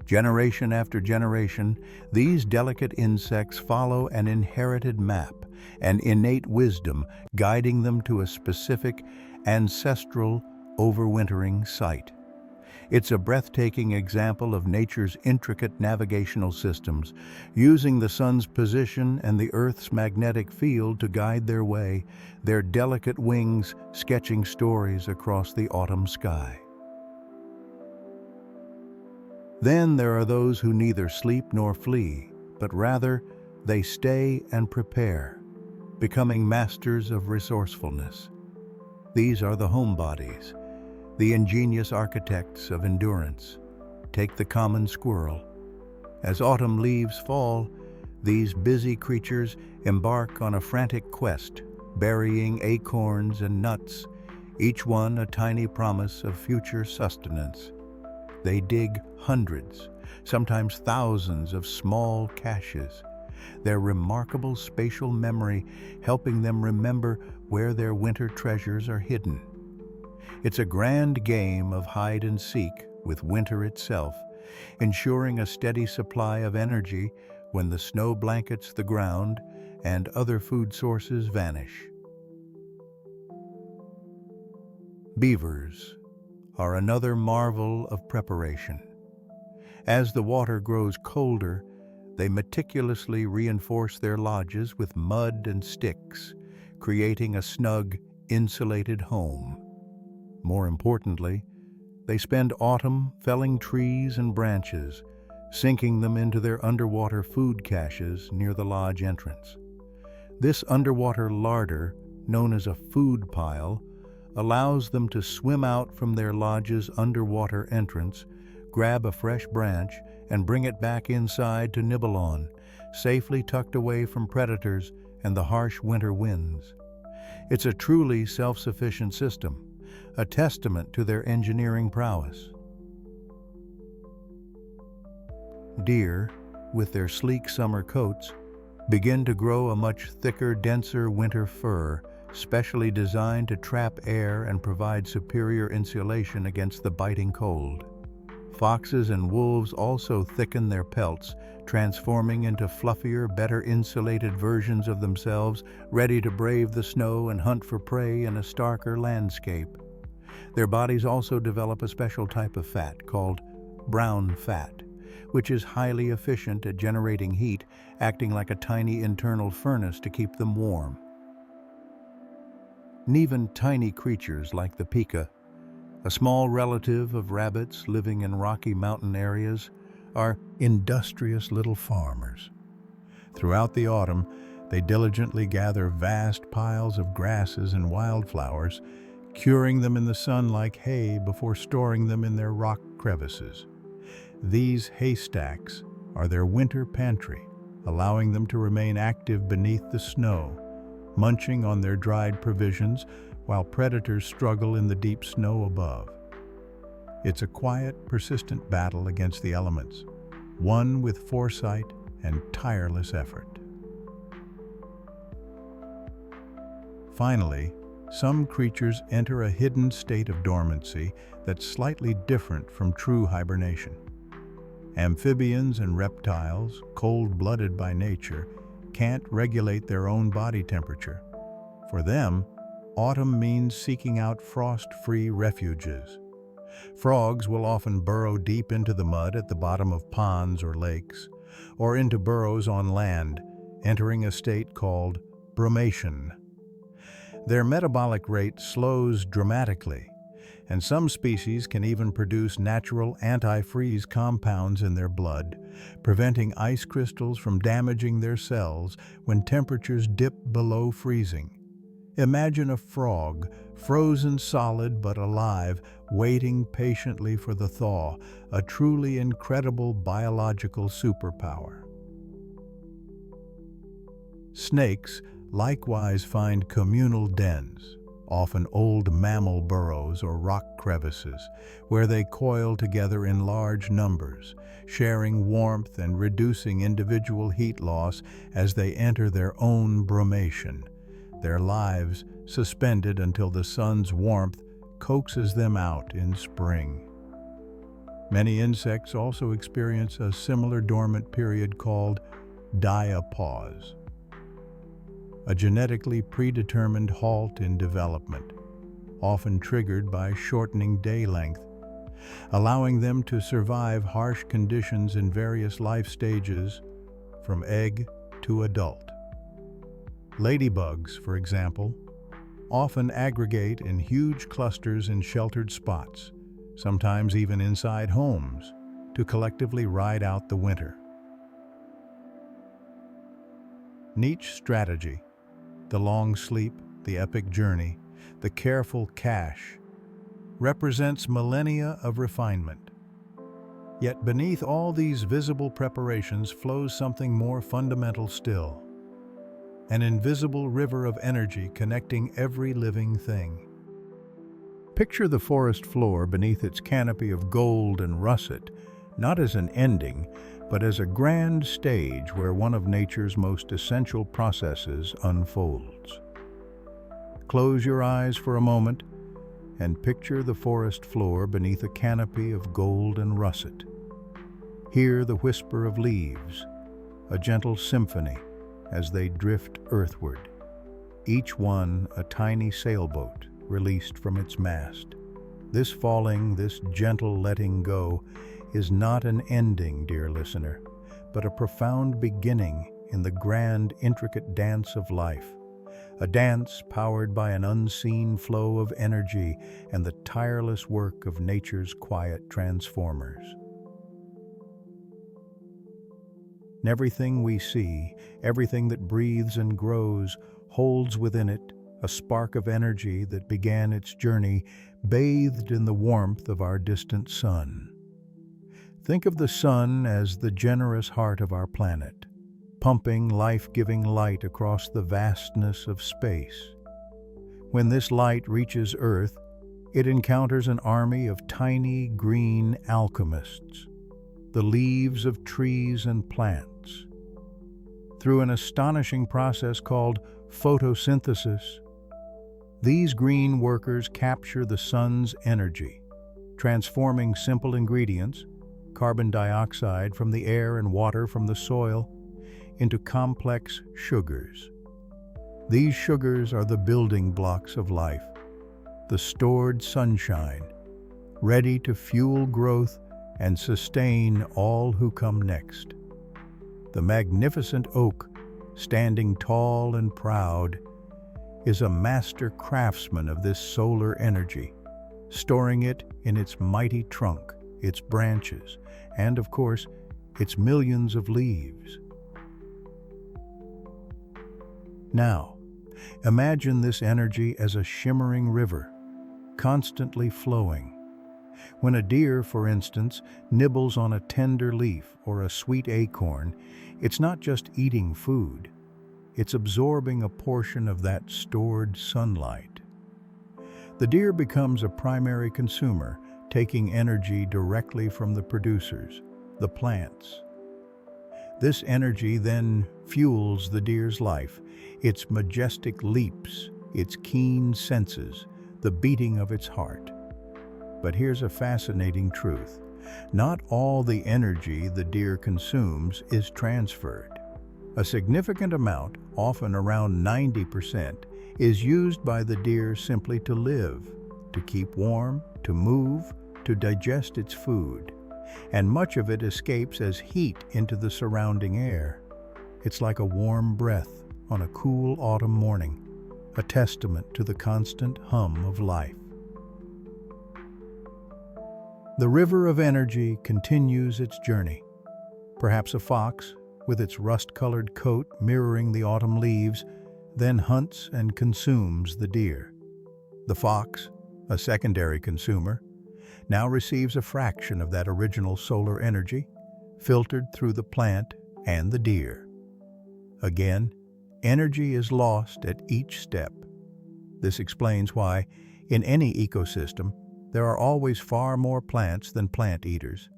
Generation after generation, these delicate insects follow an inherited map, an innate wisdom guiding them to a specific, ancestral, overwintering site. It's a breathtaking example of nature's intricate navigational systems, using the sun's position and the Earth's magnetic field to guide their way, their delicate wings sketching stories across the autumn sky. Then there are those who neither sleep nor flee, but rather they stay and prepare, becoming masters of resourcefulness. These are the homebodies, the ingenious architects of endurance. Take the common squirrel. As autumn leaves fall, these busy creatures embark on a frantic quest, burying acorns and nuts, each one a tiny promise of future sustenance. They dig hundreds, sometimes thousands of small caches, their remarkable spatial memory helping them remember where their winter treasures are hidden. It's a grand game of hide and seek with winter itself, ensuring a steady supply of energy when the snow blankets the ground and other food sources vanish. Beavers are another marvel of preparation. As the water grows colder, they meticulously reinforce their lodges with mud and sticks, creating a snug, insulated home. More importantly, they spend autumn felling trees and branches, sinking them into their underwater food caches near the lodge entrance. This underwater larder, known as a food pile, allows them to swim out from their lodge's underwater entrance, grab a fresh branch, and bring it back inside to nibble on, safely tucked away from predators and the harsh winter winds. It's a truly self-sufficient system, a testament to their engineering prowess. Deer, with their sleek summer coats, begin to grow a much thicker, denser winter fur, specially designed to trap air and provide superior insulation against the biting cold. Foxes and wolves also thicken their pelts, transforming into fluffier, better insulated versions of themselves, ready to brave the snow and hunt for prey in a starker landscape. Their bodies also develop a special type of fat called brown fat, which is highly efficient at generating heat, acting like a tiny internal furnace to keep them warm. And even tiny creatures like the pika, a small relative of rabbits living in rocky mountain areas, are industrious little farmers. Throughout the autumn, they diligently gather vast piles of grasses and wildflowers, curing them in the sun like hay before storing them in their rock crevices. These haystacks are their winter pantry, allowing them to remain active beneath the snow, munching on their dried provisions while predators struggle in the deep snow above. It's a quiet, persistent battle against the elements, won with foresight and tireless effort. Finally, some creatures enter a hidden state of dormancy that's slightly different from true hibernation. Amphibians and reptiles, cold-blooded by nature, can't regulate their own body temperature. For them, autumn means seeking out frost-free refuges. Frogs will often burrow deep into the mud at the bottom of ponds or lakes, or into burrows on land, entering a state called brumation. Their metabolic rate slows dramatically, and some species can even produce natural antifreeze compounds in their blood, preventing ice crystals from damaging their cells when temperatures dip below freezing. Imagine a frog, frozen solid but alive, waiting patiently for the thaw, a truly incredible biological superpower. Snakes likewise find communal dens, often old mammal burrows or rock crevices, where they coil together in large numbers, sharing warmth and reducing individual heat loss as they enter their own brumation, their lives suspended until the sun's warmth coaxes them out in spring. Many insects also experience a similar dormant period called diapause, a genetically predetermined halt in development, often triggered by shortening day length, allowing them to survive harsh conditions in various life stages, from egg to adult. Ladybugs, for example, often aggregate in huge clusters in sheltered spots, sometimes even inside homes, to collectively ride out the winter. Each strategy, the long sleep, the epic journey, the careful cache, represents millennia of refinement. Yet beneath all these visible preparations flows something more fundamental still, an invisible river of energy connecting every living thing. Picture the forest floor beneath its canopy of gold and russet, not as an ending, but as a grand stage where one of nature's most essential processes unfolds. Close your eyes for a moment and picture the forest floor beneath a canopy of gold and russet. Hear the whisper of leaves, a gentle symphony as they drift earthward, each one a tiny sailboat released from its mast. This falling, this gentle letting go, is not an ending, dear listener, but a profound beginning in the grand, intricate dance of life, a dance powered by an unseen flow of energy and the tireless work of nature's quiet transformers. Everything we see, everything that breathes and grows, holds within it a spark of energy that began its journey bathed in the warmth of our distant sun. Think of the sun as the generous heart of our planet, pumping life-giving light across the vastness of space. When this light reaches Earth, it encounters an army of tiny green alchemists, the leaves of trees and plants. Through an astonishing process called photosynthesis, these green workers capture the sun's energy, transforming simple ingredients, carbon dioxide from the air and water from the soil, into complex sugars. These sugars are the building blocks of life, the stored sunshine, ready to fuel growth and sustain all who come next. The magnificent oak, standing tall and proud, is a master craftsman of this solar energy, storing it in its mighty trunk, its branches, and, of course, its millions of leaves. Now, imagine this energy as a shimmering river, constantly flowing. When a deer, for instance, nibbles on a tender leaf or a sweet acorn, it's not just eating food. It's absorbing a portion of that stored sunlight. The deer becomes a primary consumer, taking energy directly from the producers, the plants. This energy then fuels the deer's life, its majestic leaps, its keen senses, the beating of its heart. But here's a fascinating truth. Not all the energy the deer consumes is transferred. A significant amount, often around 90%, is used by the deer simply to live, to keep warm, to move, to digest its food, and much of it escapes as heat into the surrounding air. It's like a warm breath on a cool autumn morning, a testament to the constant hum of life. The river of energy continues its journey. Perhaps a fox, with its rust-colored coat mirroring the autumn leaves, then hunts and consumes the deer. The fox, a secondary consumer, now receives a fraction of that original solar energy, filtered through the plant and the deer. Again, energy is lost at each step. This explains why, in any ecosystem, there are always far more plants than plant eaters,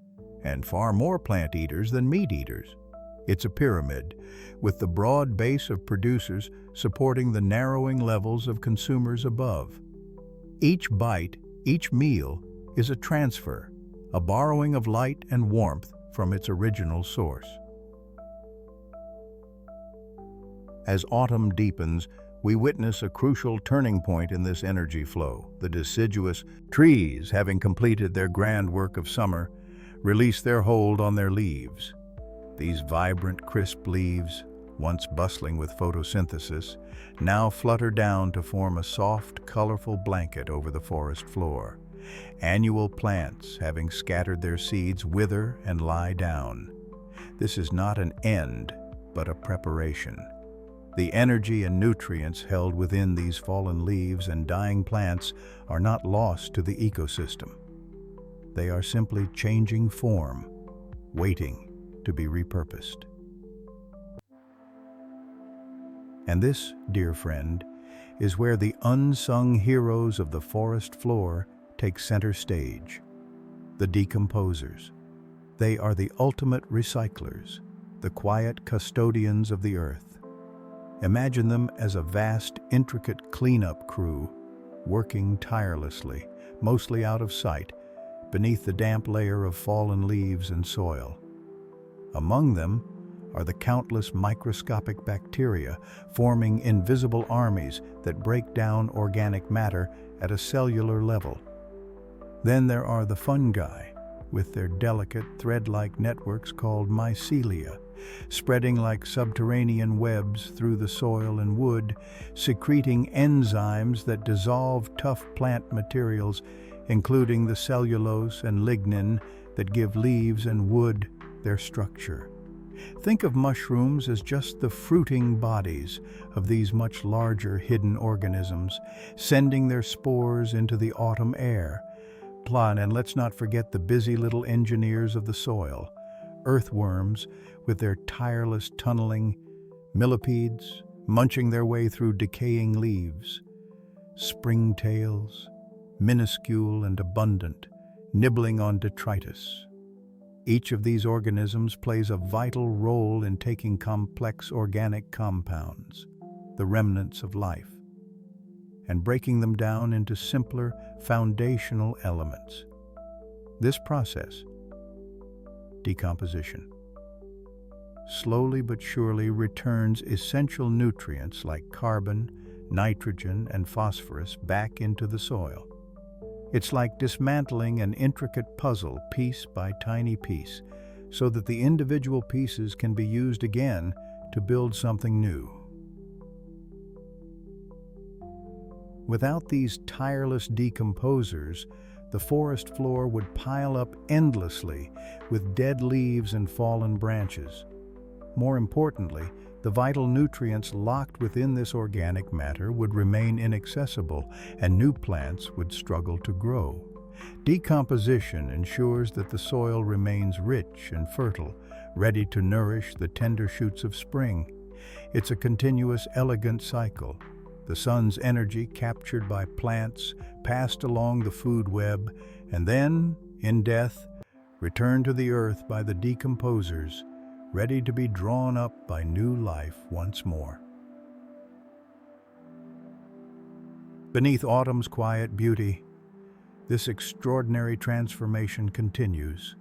and far more plant eaters than meat eaters. It's a pyramid, with the broad base of producers supporting the narrowing levels of consumers above. Each bite, each meal, is a transfer, a borrowing of light and warmth from its original source. As autumn deepens, we witness a crucial turning point in this energy flow. The deciduous trees, having completed their grand work of summer, release their hold on their leaves. These vibrant, crisp leaves, once bustling with photosynthesis, now flutter down to form a soft, colorful blanket over the forest floor. Annual plants, having scattered their seeds, wither and lie down. This is not an end, but a preparation. The energy and nutrients held within these fallen leaves and dying plants are not lost to the ecosystem. They are simply changing form, waiting to be repurposed. And this, dear friend, is where the unsung heroes of the forest floor take center stage. The decomposers. They are the ultimate recyclers, the quiet custodians of the earth. Imagine them as a vast, intricate cleanup crew, working tirelessly, mostly out of sight, beneath the damp layer of fallen leaves and soil. Among them are the countless microscopic bacteria forming invisible armies that break down organic matter at a cellular level. Then there are the fungi, with their delicate thread-like networks called mycelia, spreading like subterranean webs through the soil and wood, secreting enzymes that dissolve tough plant materials, including the cellulose and lignin that give leaves and wood their structure. Think of mushrooms as just the fruiting bodies of these much larger hidden organisms, sending their spores into the autumn air. And let's not forget the busy little engineers of the soil, earthworms with their tireless tunneling, millipedes munching their way through decaying leaves, springtails, minuscule and abundant, nibbling on detritus. Each of these organisms plays a vital role in taking complex organic compounds, the remnants of life, and breaking them down into simpler, foundational elements. This process, decomposition, slowly but surely returns essential nutrients like carbon, nitrogen, and phosphorus back into the soil. It's like dismantling an intricate puzzle piece by tiny piece, so that the individual pieces can be used again to build something new. Without these tireless decomposers, the forest floor would pile up endlessly with dead leaves and fallen branches. More importantly, the vital nutrients locked within this organic matter would remain inaccessible, and new plants would struggle to grow. Decomposition ensures that the soil remains rich and fertile, ready to nourish the tender shoots of spring. It's a continuous, elegant cycle. The sun's energy captured by plants, passed along the food web, and then, in death, returned to the earth by the decomposers, ready to be drawn up by new life once more. Beneath autumn's quiet beauty, this extraordinary transformation continues.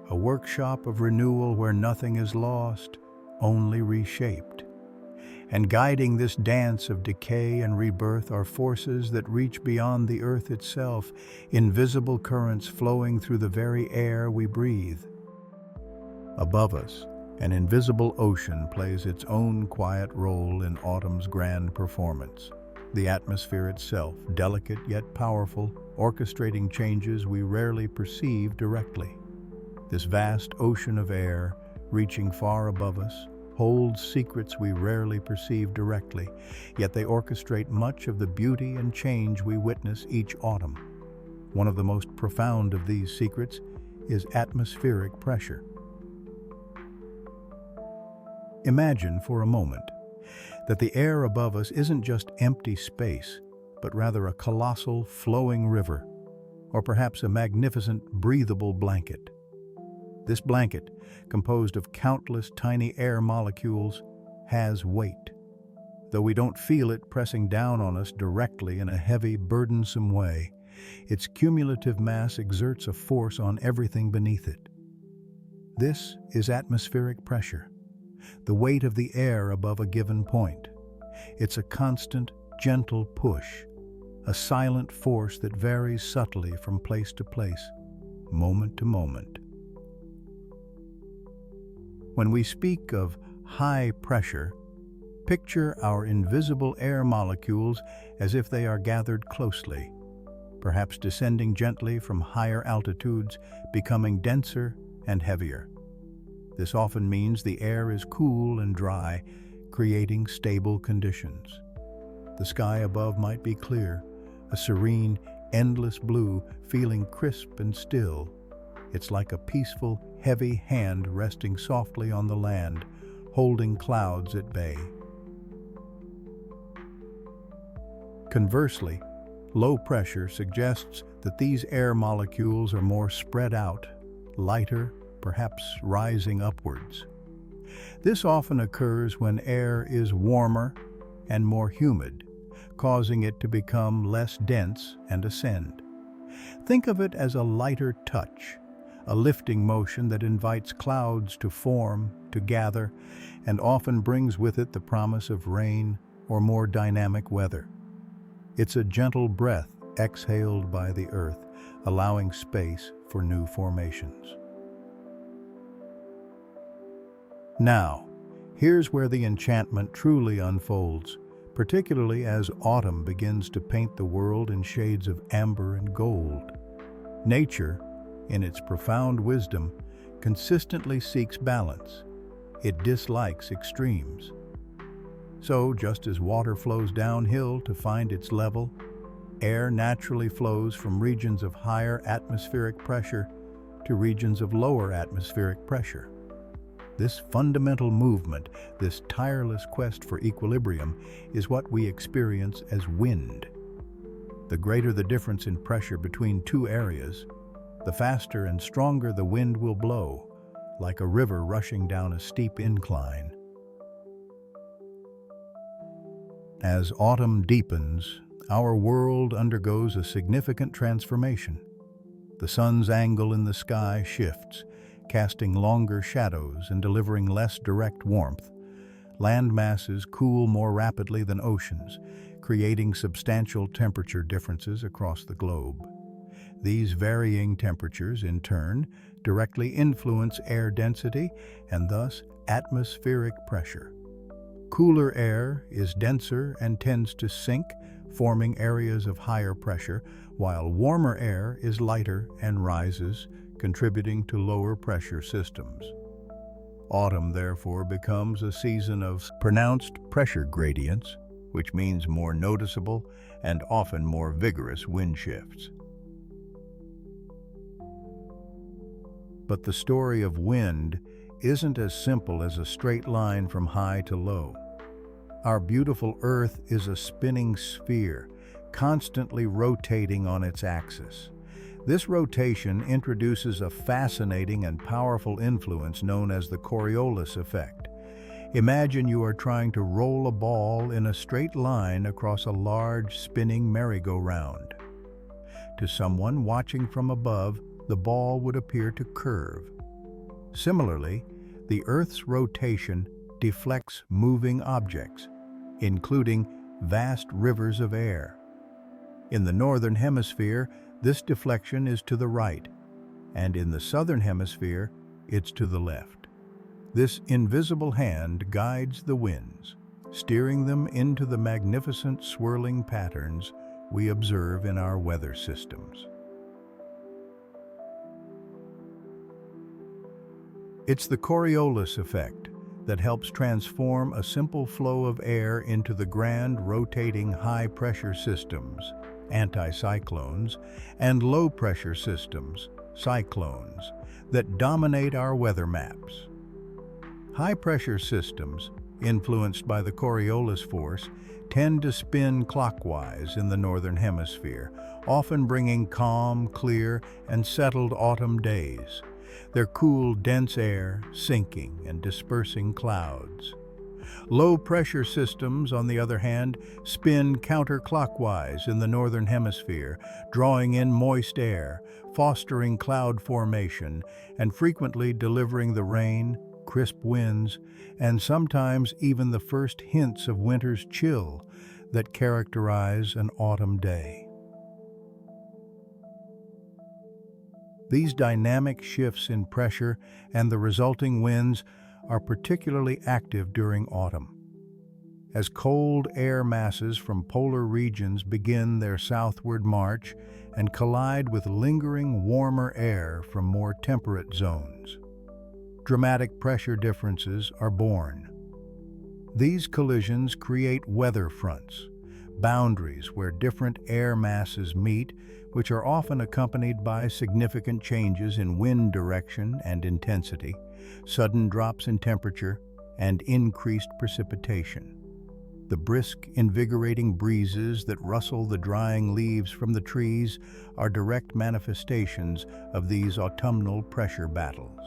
A workshop of renewal where nothing is lost, only reshaped. And guiding this dance of decay and rebirth are forces that reach beyond the earth itself, invisible currents flowing through the very air we breathe. Above us, an invisible ocean plays its own quiet role in autumn's grand performance. The atmosphere itself, delicate yet powerful, orchestrating changes we rarely perceive directly. This vast ocean of air, reaching far above us, holds secrets we rarely perceive directly, yet they orchestrate much of the beauty and change we witness each autumn. One of the most profound of these secrets is atmospheric pressure. Imagine for a moment that the air above us isn't just empty space, but rather a colossal flowing river, or perhaps a magnificent breathable blanket. This blanket, composed of countless tiny air molecules, has weight. Though we don't feel it pressing down on us directly in a heavy, burdensome way, its cumulative mass exerts a force on everything beneath it. This is atmospheric pressure, the weight of the air above a given point. It's a constant, gentle push, a silent force that varies subtly from place to place, moment to moment. When we speak of high pressure, picture our invisible air molecules as if they are gathered closely, perhaps descending gently from higher altitudes, becoming denser and heavier. This often means the air is cool and dry, creating stable conditions. The sky above might be clear, a serene, endless blue, feeling crisp and still. It's like a peaceful, heavy hand resting softly on the land, holding clouds at bay. Conversely, low pressure suggests that these air molecules are more spread out, lighter, perhaps rising upwards. This often occurs when air is warmer and more humid, causing it to become less dense and ascend. Think of it as a lighter touch, a lifting motion that invites clouds to form, to gather, and often brings with it the promise of rain or more dynamic weather. It's a gentle breath exhaled by the earth, allowing space for new formations. Now, here's where the enchantment truly unfolds, particularly as autumn begins to paint the world in shades of amber and gold. Nature, in its profound wisdom, consistently seeks balance. It dislikes extremes. So, just as water flows downhill to find its level, air naturally flows from regions of higher atmospheric pressure to regions of lower atmospheric pressure. This fundamental movement, this tireless quest for equilibrium, is what we experience as wind. The greater the difference in pressure between two areas, the faster and stronger the wind will blow, like a river rushing down a steep incline. As autumn deepens, our world undergoes a significant transformation. The sun's angle in the sky shifts, casting longer shadows and delivering less direct warmth. Land masses cool more rapidly than oceans, creating substantial temperature differences across the globe. These varying temperatures, in turn, directly influence air density and thus atmospheric pressure. Cooler air is denser and tends to sink, forming areas of higher pressure, while warmer air is lighter and rises, contributing to lower pressure systems. Autumn, therefore, becomes a season of pronounced pressure gradients, which means more noticeable and often more vigorous wind shifts. But the story of wind isn't as simple as a straight line from high to low. Our beautiful Earth is a spinning sphere, constantly rotating on its axis. This rotation introduces a fascinating and powerful influence known as the Coriolis effect. Imagine you are trying to roll a ball in a straight line across a large spinning merry-go-round. To someone watching from above, the ball would appear to curve. Similarly, the Earth's rotation deflects moving objects, including vast rivers of air. In the northern hemisphere, this deflection is to the right, and in the southern hemisphere, it's to the left. This invisible hand guides the winds, steering them into the magnificent swirling patterns we observe in our weather systems. It's the Coriolis effect that helps transform a simple flow of air into the grand rotating high-pressure systems, anticyclones, and low-pressure systems, cyclones, that dominate our weather maps. High-pressure systems, influenced by the Coriolis force, tend to spin clockwise in the northern hemisphere, often bringing calm, clear, and settled autumn days. Their cool, dense air sinking and dispersing clouds. Low-pressure systems, on the other hand, spin counterclockwise in the northern hemisphere, drawing in moist air, fostering cloud formation, and frequently delivering the rain, crisp winds, and sometimes even the first hints of winter's chill that characterize an autumn day. These dynamic shifts in pressure and the resulting winds are particularly active during autumn. As cold air masses from polar regions begin their southward march and collide with lingering warmer air from more temperate zones, dramatic pressure differences are born. These collisions create weather fronts, boundaries where different air masses meet, which are often accompanied by significant changes in wind direction and intensity, sudden drops in temperature, and increased precipitation. The brisk, invigorating breezes that rustle the drying leaves from the trees are direct manifestations of these autumnal pressure battles.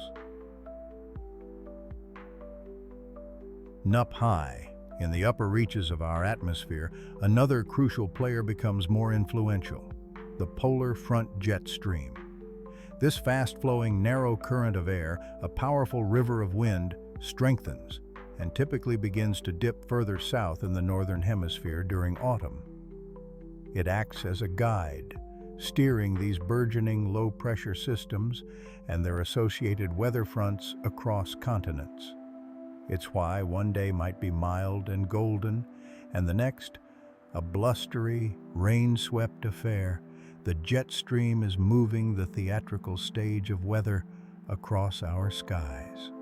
Up high, in the upper reaches of our atmosphere, another crucial player becomes more influential: the polar front jet stream. This fast-flowing, narrow current of air, a powerful river of wind, strengthens and typically begins to dip further south in the northern hemisphere during autumn. It acts as a guide, steering these burgeoning low-pressure systems and their associated weather fronts across continents. It's why one day might be mild and golden, and the next, a blustery, rain-swept affair. The jet stream is moving the theatrical stage of weather across our skies.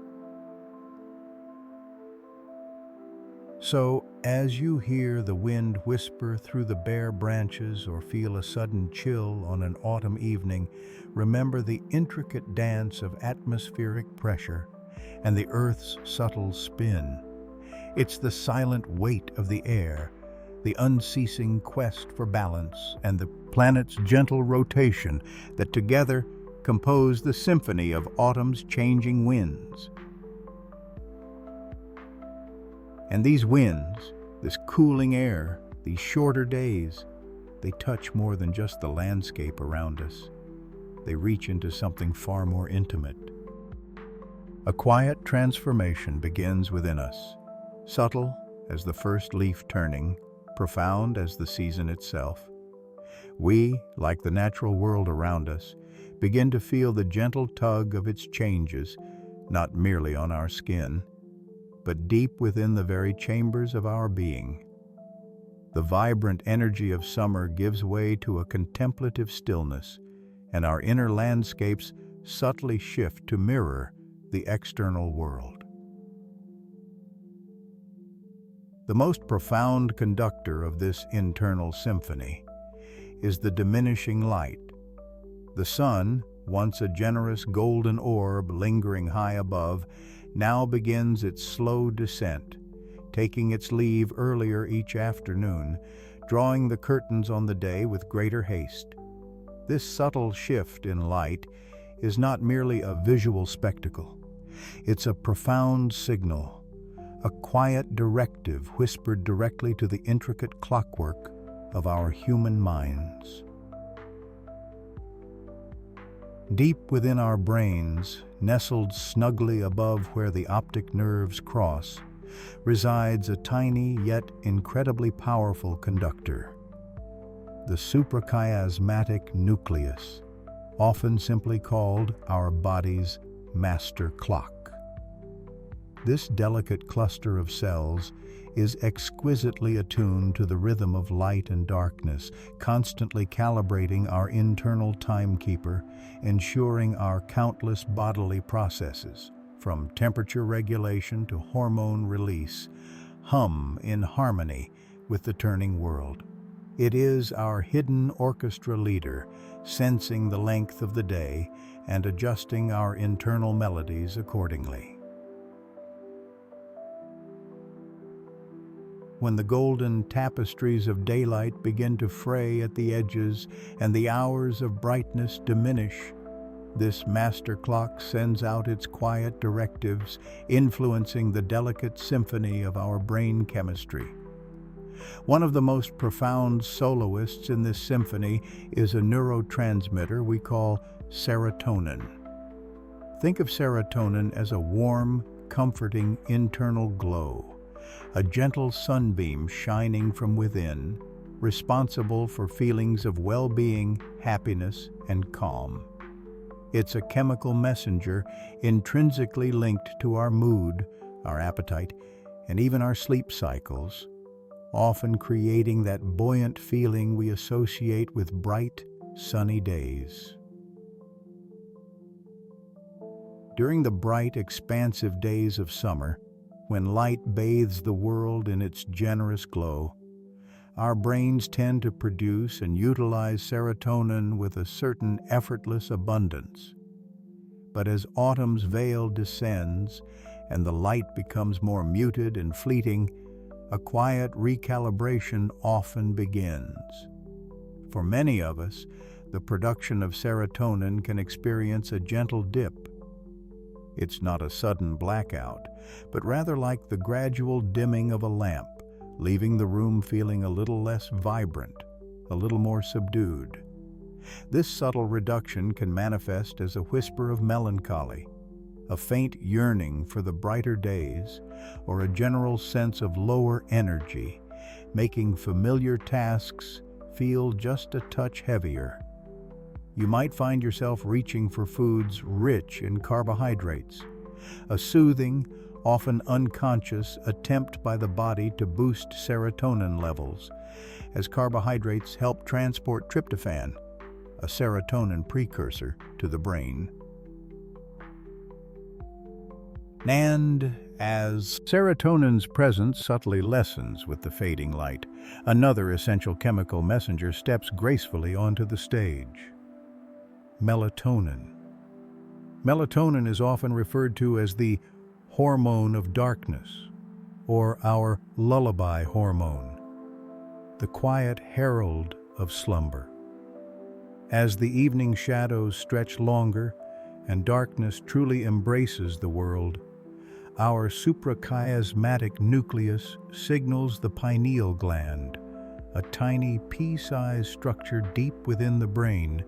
So, as you hear the wind whisper through the bare branches or feel a sudden chill on an autumn evening, remember the intricate dance of atmospheric pressure and the Earth's subtle spin. It's the silent weight of the air, the unceasing quest for balance, and the planet's gentle rotation that together compose the symphony of autumn's changing winds. And these winds, this cooling air, these shorter days, they touch more than just the landscape around us. They reach into something far more intimate. A quiet transformation begins within us, subtle as the first leaf turning, profound as the season itself. We, like the natural world around us, begin to feel the gentle tug of its changes, not merely on our skin, but deep within the very chambers of our being. The vibrant energy of summer gives way to a contemplative stillness, and our inner landscapes subtly shift to mirror the external world. The most profound conductor of this internal symphony is the diminishing light. The sun, once a generous golden orb lingering high above, now begins its slow descent, taking its leave earlier each afternoon, drawing the curtains on the day with greater haste. This subtle shift in light is not merely a visual spectacle. It's a profound signal, a quiet directive whispered directly to the intricate clockwork of our human minds. Deep within our brains, nestled snugly above where the optic nerves cross, resides a tiny yet incredibly powerful conductor, the suprachiasmatic nucleus, often simply called our body's master clock. This delicate cluster of cells is exquisitely attuned to the rhythm of light and darkness, constantly calibrating our internal timekeeper, ensuring our countless bodily processes, from temperature regulation to hormone release, hum in harmony with the turning world. It is our hidden orchestra leader, sensing the length of the day and adjusting our internal melodies accordingly. when the golden tapestries of daylight begin to fray at the edges and the hours of brightness diminish, this master clock sends out its quiet directives, influencing the delicate symphony of our brain chemistry. One of the most profound soloists in this symphony is a neurotransmitter we call serotonin. Think of serotonin as a warm, comforting internal glow, a gentle sunbeam shining from within, responsible for feelings of well-being, happiness, and calm. It's a chemical messenger intrinsically linked to our mood, our appetite, and even our sleep cycles, often creating that buoyant feeling we associate with bright, sunny days. During the bright, expansive days of summer, when light bathes the world in its generous glow, our brains tend to produce and utilize serotonin with a certain effortless abundance. But as autumn's veil descends and the light becomes more muted and fleeting, a quiet recalibration often begins. For many of us, the production of serotonin can experience a gentle dip. It's not a sudden blackout, but rather like the gradual dimming of a lamp, leaving the room feeling a little less vibrant, a little more subdued. This subtle reduction can manifest as a whisper of melancholy, a faint yearning for the brighter days, or a general sense of lower energy, making familiar tasks feel just a touch heavier. You might find yourself reaching for foods rich in carbohydrates, a soothing, often unconscious attempt by the body to boost serotonin levels, as carbohydrates help transport tryptophan, a serotonin precursor, to the brain. And as serotonin's presence subtly lessens with the fading light, another essential chemical messenger steps gracefully onto the stage. Melatonin. Melatonin is often referred to as the hormone of darkness, or our lullaby hormone, the quiet herald of slumber. As the evening shadows stretch longer and darkness truly embraces the world, our suprachiasmatic nucleus signals the pineal gland, a tiny pea-sized structure deep within the brain,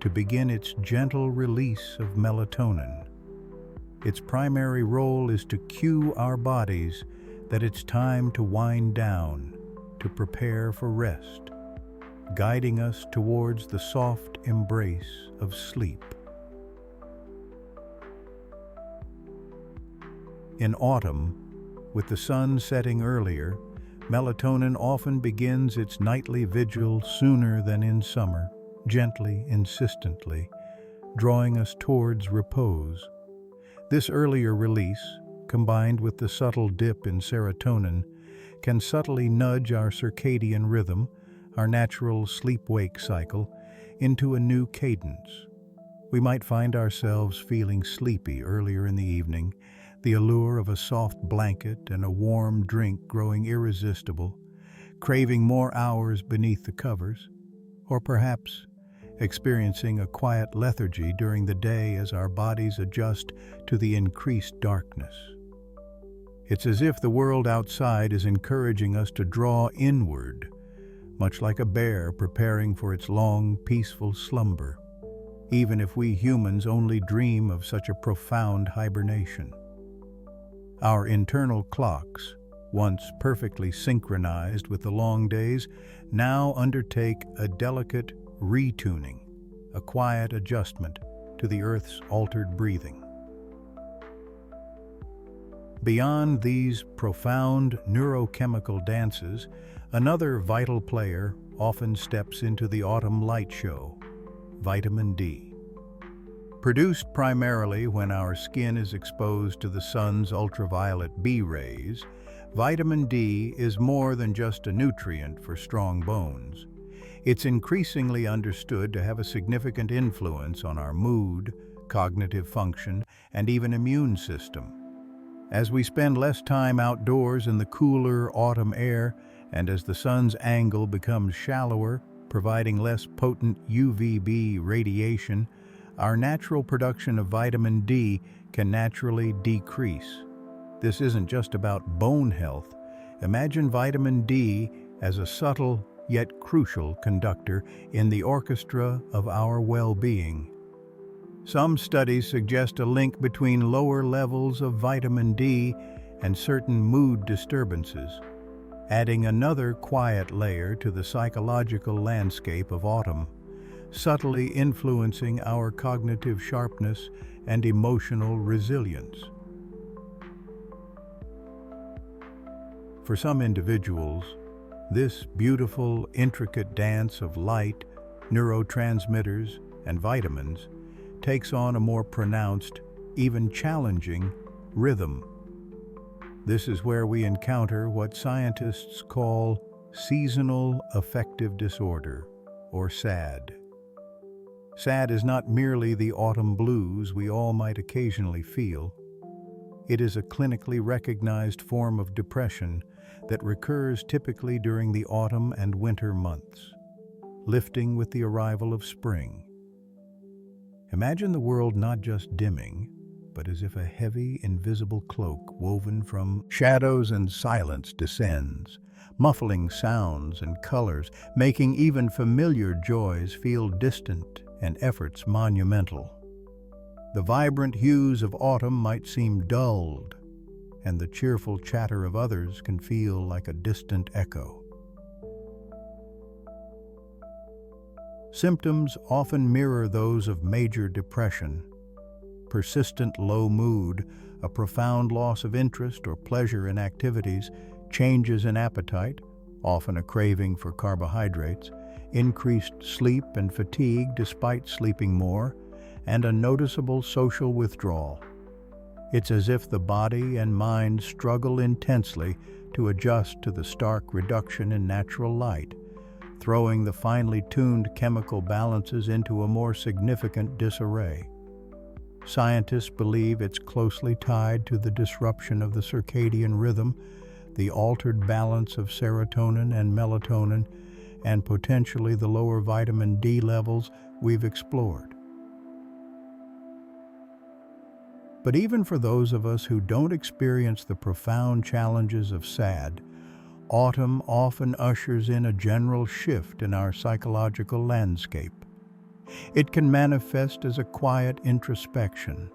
to begin its gentle release of melatonin. Its primary role is to cue our bodies that it's time to wind down, to prepare for rest, guiding us towards the soft embrace of sleep. In autumn, with the sun setting earlier, melatonin often begins its nightly vigil sooner than in summer, gently, insistently, drawing us towards repose. This earlier release, combined with the subtle dip in serotonin, can subtly nudge our circadian rhythm, our natural sleep-wake cycle, into a new cadence. We might find ourselves feeling sleepy earlier in the evening, the allure of a soft blanket and a warm drink growing irresistible, craving more hours beneath the covers, or perhaps experiencing a quiet lethargy during the day as our bodies adjust to the increased darkness. It's as if the world outside is encouraging us to draw inward, much like a bear preparing for its long, peaceful slumber, even if we humans only dream of such a profound hibernation. Our internal clocks, once perfectly synchronized with the long days, now undertake a delicate retuning, a quiet adjustment to the Earth's altered breathing. Beyond these profound neurochemical dances, another vital player often steps into the autumn light show: vitamin D. Produced primarily when our skin is exposed to the sun's ultraviolet B rays, vitamin D is more than just a nutrient for strong bones. It's increasingly understood to have a significant influence on our mood, cognitive function, and even immune system. As we spend less time outdoors in the cooler autumn air, and as the sun's angle becomes shallower, providing less potent UVB radiation, our natural production of vitamin D can naturally decrease. This isn't just about bone health. Imagine vitamin D as a subtle yet crucial conductor in the orchestra of our well-being. Some studies suggest a link between lower levels of vitamin D and certain mood disturbances, adding another quiet layer to the psychological landscape of autumn, subtly influencing our cognitive sharpness and emotional resilience. For some individuals, this beautiful, intricate dance of light, neurotransmitters, and vitamins takes on a more pronounced, even challenging, rhythm. This is where we encounter what scientists call seasonal affective disorder, or SAD. SAD is not merely the autumn blues we all might occasionally feel. It is a clinically recognized form of depression that recurs typically during the autumn and winter months, lifting with the arrival of spring. Imagine the world not just dimming, but as if a heavy, invisible cloak woven from shadows and silence descends, muffling sounds and colors, making even familiar joys feel distant and efforts monumental. The vibrant hues of autumn might seem dulled, and the cheerful chatter of others can feel like a distant echo. Symptoms often mirror those of major depression. Persistent low mood, a profound loss of interest or pleasure in activities, changes in appetite, often a craving for carbohydrates, increased sleep and fatigue despite sleeping more, and a noticeable social withdrawal. It's as if the body and mind struggle intensely to adjust to the stark reduction in natural light, throwing the finely tuned chemical balances into a more significant disarray. Scientists believe it's closely tied to the disruption of the circadian rhythm, the altered balance of serotonin and melatonin, and potentially the lower vitamin D levels we've explored. But even for those of us who don't experience the profound challenges of SAD, autumn often ushers in a general shift in our psychological landscape. It can manifest as a quiet introspection,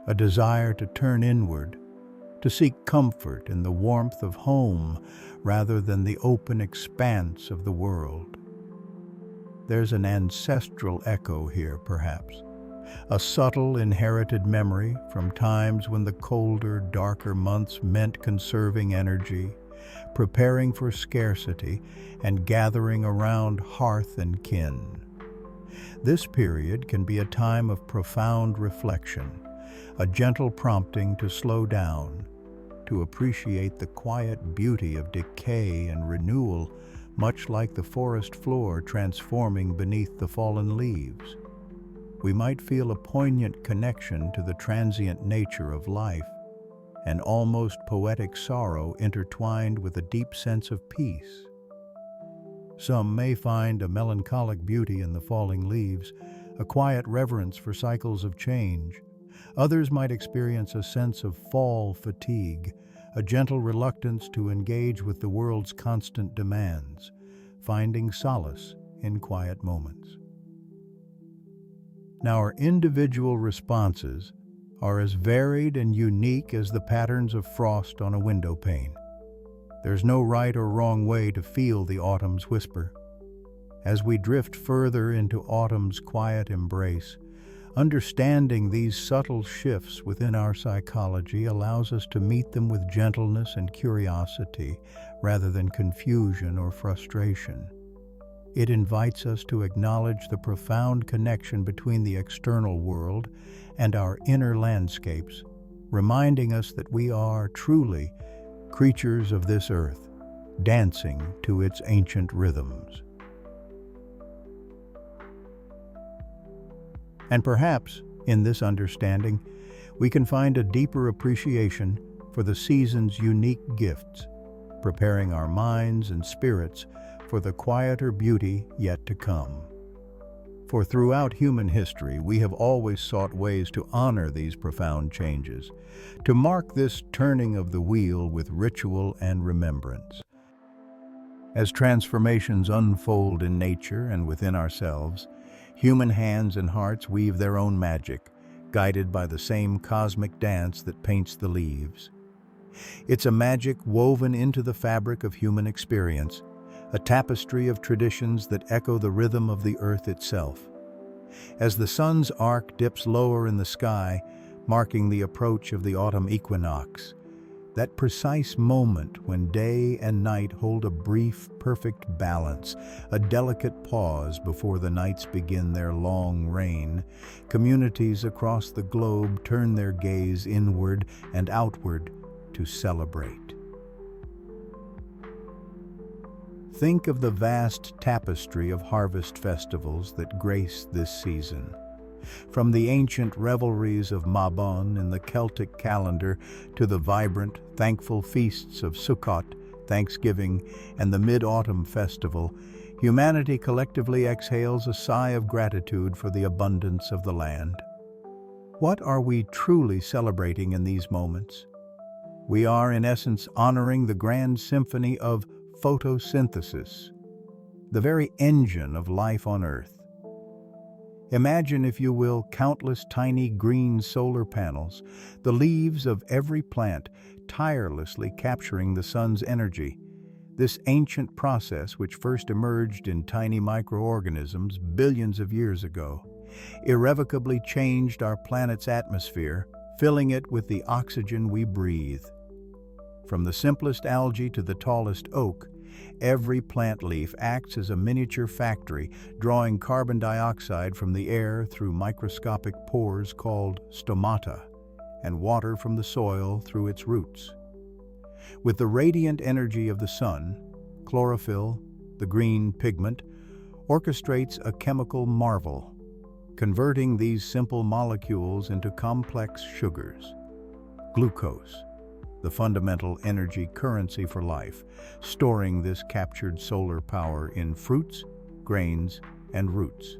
a desire to turn inward, to seek comfort in the warmth of home rather than the open expanse of the world. There's an ancestral echo here, perhaps, a subtle inherited memory from times when the colder, darker months meant conserving energy, preparing for scarcity, and gathering around hearth and kin. This period can be a time of profound reflection, a gentle prompting to slow down, to appreciate the quiet beauty of decay and renewal, much like the forest floor transforming beneath the fallen leaves. We might feel a poignant connection to the transient nature of life, an almost poetic sorrow intertwined with a deep sense of peace. Some may find a melancholic beauty in the falling leaves, a quiet reverence for cycles of change. Others might experience a sense of fall fatigue, a gentle reluctance to engage with the world's constant demands, finding solace in quiet moments. Now, our individual responses are as varied and unique as the patterns of frost on a window pane. There's no right or wrong way to feel the autumn's whisper. As we drift further into autumn's quiet embrace, understanding these subtle shifts within our psychology allows us to meet them with gentleness and curiosity rather than confusion or frustration. It invites us to acknowledge the profound connection between the external world and our inner landscapes, reminding us that we are truly creatures of this earth, dancing to its ancient rhythms. And perhaps, in this understanding, we can find a deeper appreciation for the season's unique gifts, preparing our minds and spirits for the quieter beauty yet to come. For throughout human history, we have always sought ways to honor these profound changes, to mark this turning of the wheel with ritual and remembrance. As transformations unfold in nature and within ourselves, human hands and hearts weave their own magic, guided by the same cosmic dance that paints the leaves. It's a magic woven into the fabric of human experience, a tapestry of traditions that echo the rhythm of the earth itself. As the sun's arc dips lower in the sky, marking the approach of the autumn equinox, that precise moment when day and night hold a brief, perfect balance, a delicate pause before the nights begin their long reign, communities across the globe turn their gaze inward and outward to celebrate. Think of the vast tapestry of harvest festivals that grace this season. From the ancient revelries of Mabon in the Celtic calendar to the vibrant, thankful feasts of Sukkot, Thanksgiving, and the Mid-Autumn Festival, humanity collectively exhales a sigh of gratitude for the abundance of the land. What are we truly celebrating in these moments? We are, in essence, honoring the grand symphony of photosynthesis, the very engine of life on Earth. Imagine, if you will, countless tiny green solar panels, the leaves of every plant tirelessly capturing the sun's energy. This ancient process, which first emerged in tiny microorganisms billions of years ago, irrevocably changed our planet's atmosphere, filling it with the oxygen we breathe. From the simplest algae to the tallest oak, every plant leaf acts as a miniature factory, drawing carbon dioxide from the air through microscopic pores called stomata, and water from the soil through its roots. With the radiant energy of the sun, chlorophyll, the green pigment, orchestrates a chemical marvel, converting these simple molecules into complex sugars. Glucose, the fundamental energy currency for life, storing this captured solar power in fruits, grains, and roots.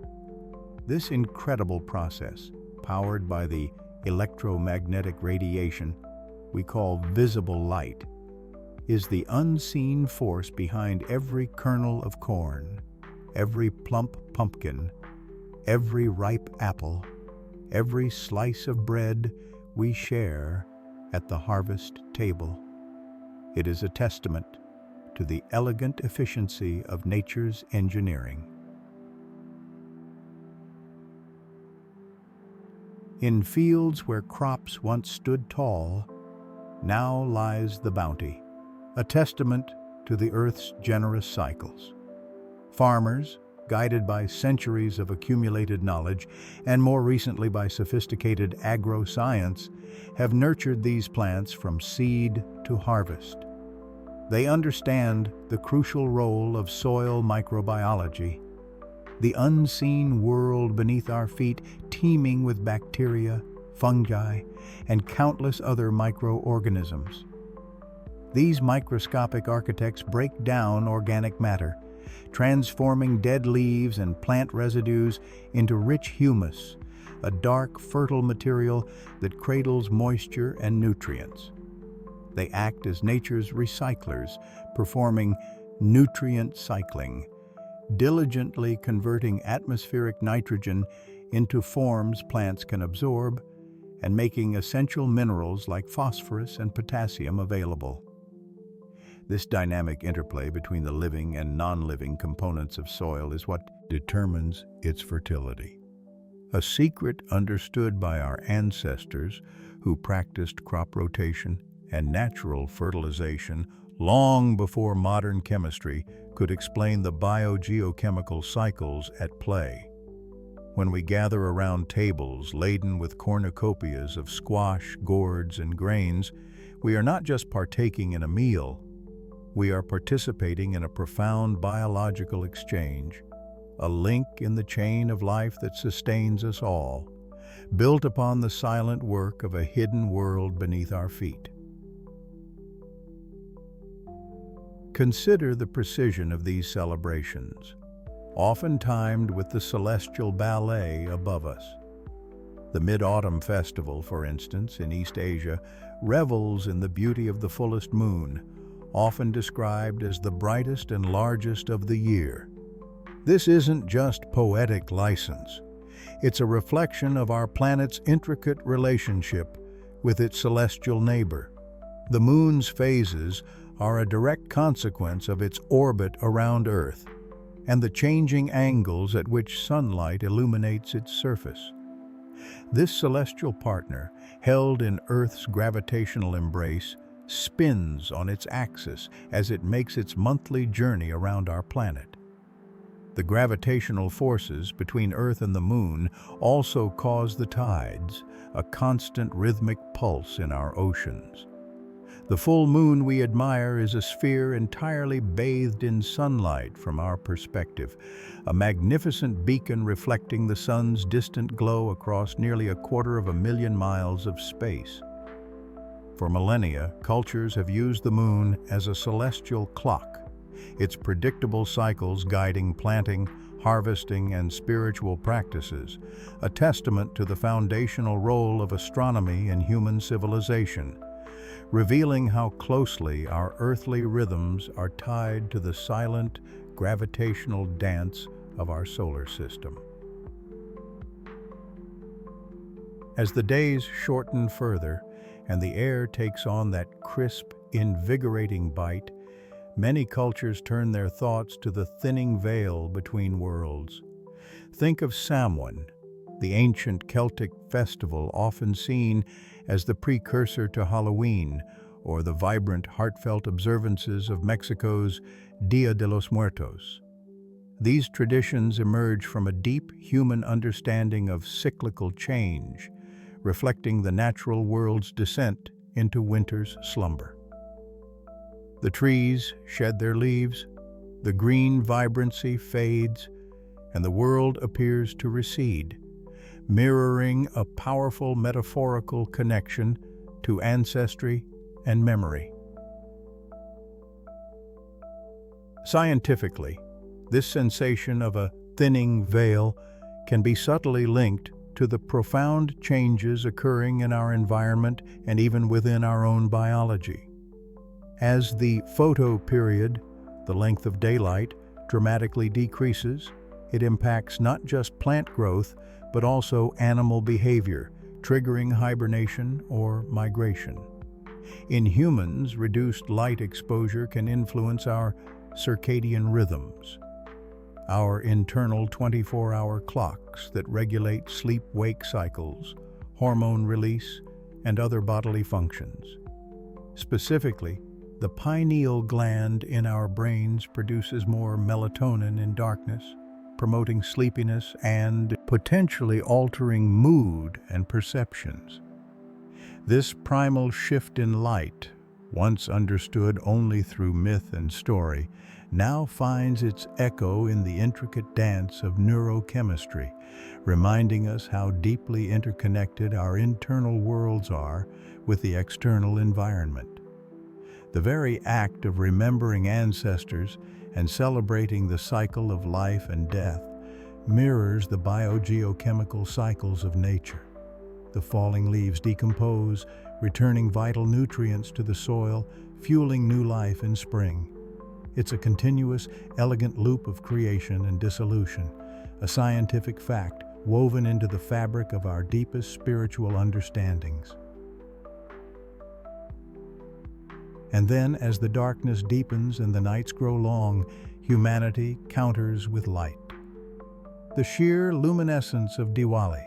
This incredible process, powered by the electromagnetic radiation we call visible light, is the unseen force behind every kernel of corn, every plump pumpkin, every ripe apple, every slice of bread we share at the harvest table. It is a testament to the elegant efficiency of nature's engineering. In fields where crops once stood tall, now lies the bounty, a testament to the earth's generous cycles. Farmers, guided by centuries of accumulated knowledge and more recently by sophisticated agroscience, have nurtured these plants from seed to harvest. They understand the crucial role of soil microbiology, the unseen world beneath our feet teeming with bacteria, fungi, and countless other microorganisms. These microscopic architects break down organic matter, transforming dead leaves and plant residues into rich humus, a dark, fertile material that cradles moisture and nutrients. They act as nature's recyclers, performing nutrient cycling, diligently converting atmospheric nitrogen into forms plants can absorb and making essential minerals like phosphorus and potassium available. This dynamic interplay between the living and non-living components of soil is what determines its fertility. A secret understood by our ancestors who practiced crop rotation and natural fertilization long before modern chemistry could explain the biogeochemical cycles at play. When we gather around tables laden with cornucopias of squash, gourds, and grains, we are not just partaking in a meal, we are participating in a profound biological exchange, a link in the chain of life that sustains us all, built upon the silent work of a hidden world beneath our feet. Consider the precision of these celebrations, often timed with the celestial ballet above us. The Mid-Autumn Festival, for instance, in East Asia, revels in the beauty of the fullest moon, often described as the brightest and largest of the year. This isn't just poetic license. It's a reflection of our planet's intricate relationship with its celestial neighbor. The moon's phases are a direct consequence of its orbit around Earth and the changing angles at which sunlight illuminates its surface. This celestial partner, held in Earth's gravitational embrace, spins on its axis as it makes its monthly journey around our planet. The gravitational forces between Earth and the Moon also cause the tides, a constant rhythmic pulse in our oceans. The full moon we admire is a sphere entirely bathed in sunlight from our perspective, a magnificent beacon reflecting the sun's distant glow across nearly 250,000 miles of space. For millennia, cultures have used the moon as a celestial clock, its predictable cycles guiding planting, harvesting, and spiritual practices, a testament to the foundational role of astronomy in human civilization, revealing how closely our earthly rhythms are tied to the silent, gravitational dance of our solar system. As the days shorten further and the air takes on that crisp, invigorating bite, many cultures turn their thoughts to the thinning veil between worlds. Think of Samhain, the ancient Celtic festival often seen as the precursor to Halloween, or the vibrant, heartfelt observances of Mexico's Dia de los Muertos. These traditions emerge from a deep human understanding of cyclical change, reflecting the natural world's descent into winter's slumber. The trees shed their leaves, the green vibrancy fades, and the world appears to recede, mirroring a powerful metaphorical connection to ancestry and memory. Scientifically, this sensation of a thinning veil can be subtly linked to the profound changes occurring in our environment and even within our own biology. As the photoperiod, the length of daylight, dramatically decreases, it impacts not just plant growth, but also animal behavior, triggering hibernation or migration. In humans, reduced light exposure can influence our circadian rhythms, our internal 24-hour clocks that regulate sleep-wake cycles, hormone release, and other bodily functions. Specifically, the pineal gland in our brains produces more melatonin in darkness, promoting sleepiness and potentially altering mood and perceptions. This primal shift in light, once understood only through myth and story, now finds its echo in the intricate dance of neurochemistry, reminding us how deeply interconnected our internal worlds are with the external environment. The very act of remembering ancestors and celebrating the cycle of life and death mirrors the biogeochemical cycles of nature. The falling leaves decompose, returning vital nutrients to the soil, fueling new life in spring. It's a continuous, elegant loop of creation and dissolution, a scientific fact woven into the fabric of our deepest spiritual understandings. And then, as the darkness deepens and the nights grow long, humanity counters with light. The sheer luminescence of Diwali,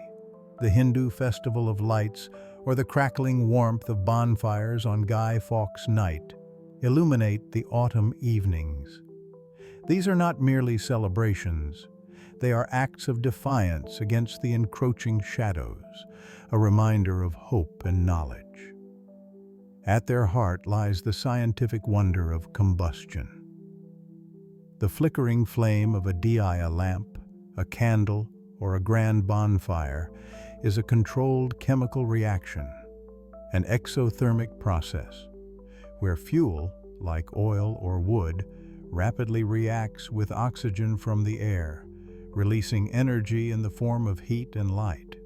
the Hindu festival of lights, or the crackling warmth of bonfires on Guy Fawkes Night illuminate the autumn evenings. These are not merely celebrations. They are acts of defiance against the encroaching shadows, a reminder of hope and knowledge. At their heart lies the scientific wonder of combustion. The flickering flame of a diya lamp, a candle, or a grand bonfire is a controlled chemical reaction, an exothermic process, where fuel, like oil or wood, rapidly reacts with oxygen from the air, releasing energy in the form of heat and light.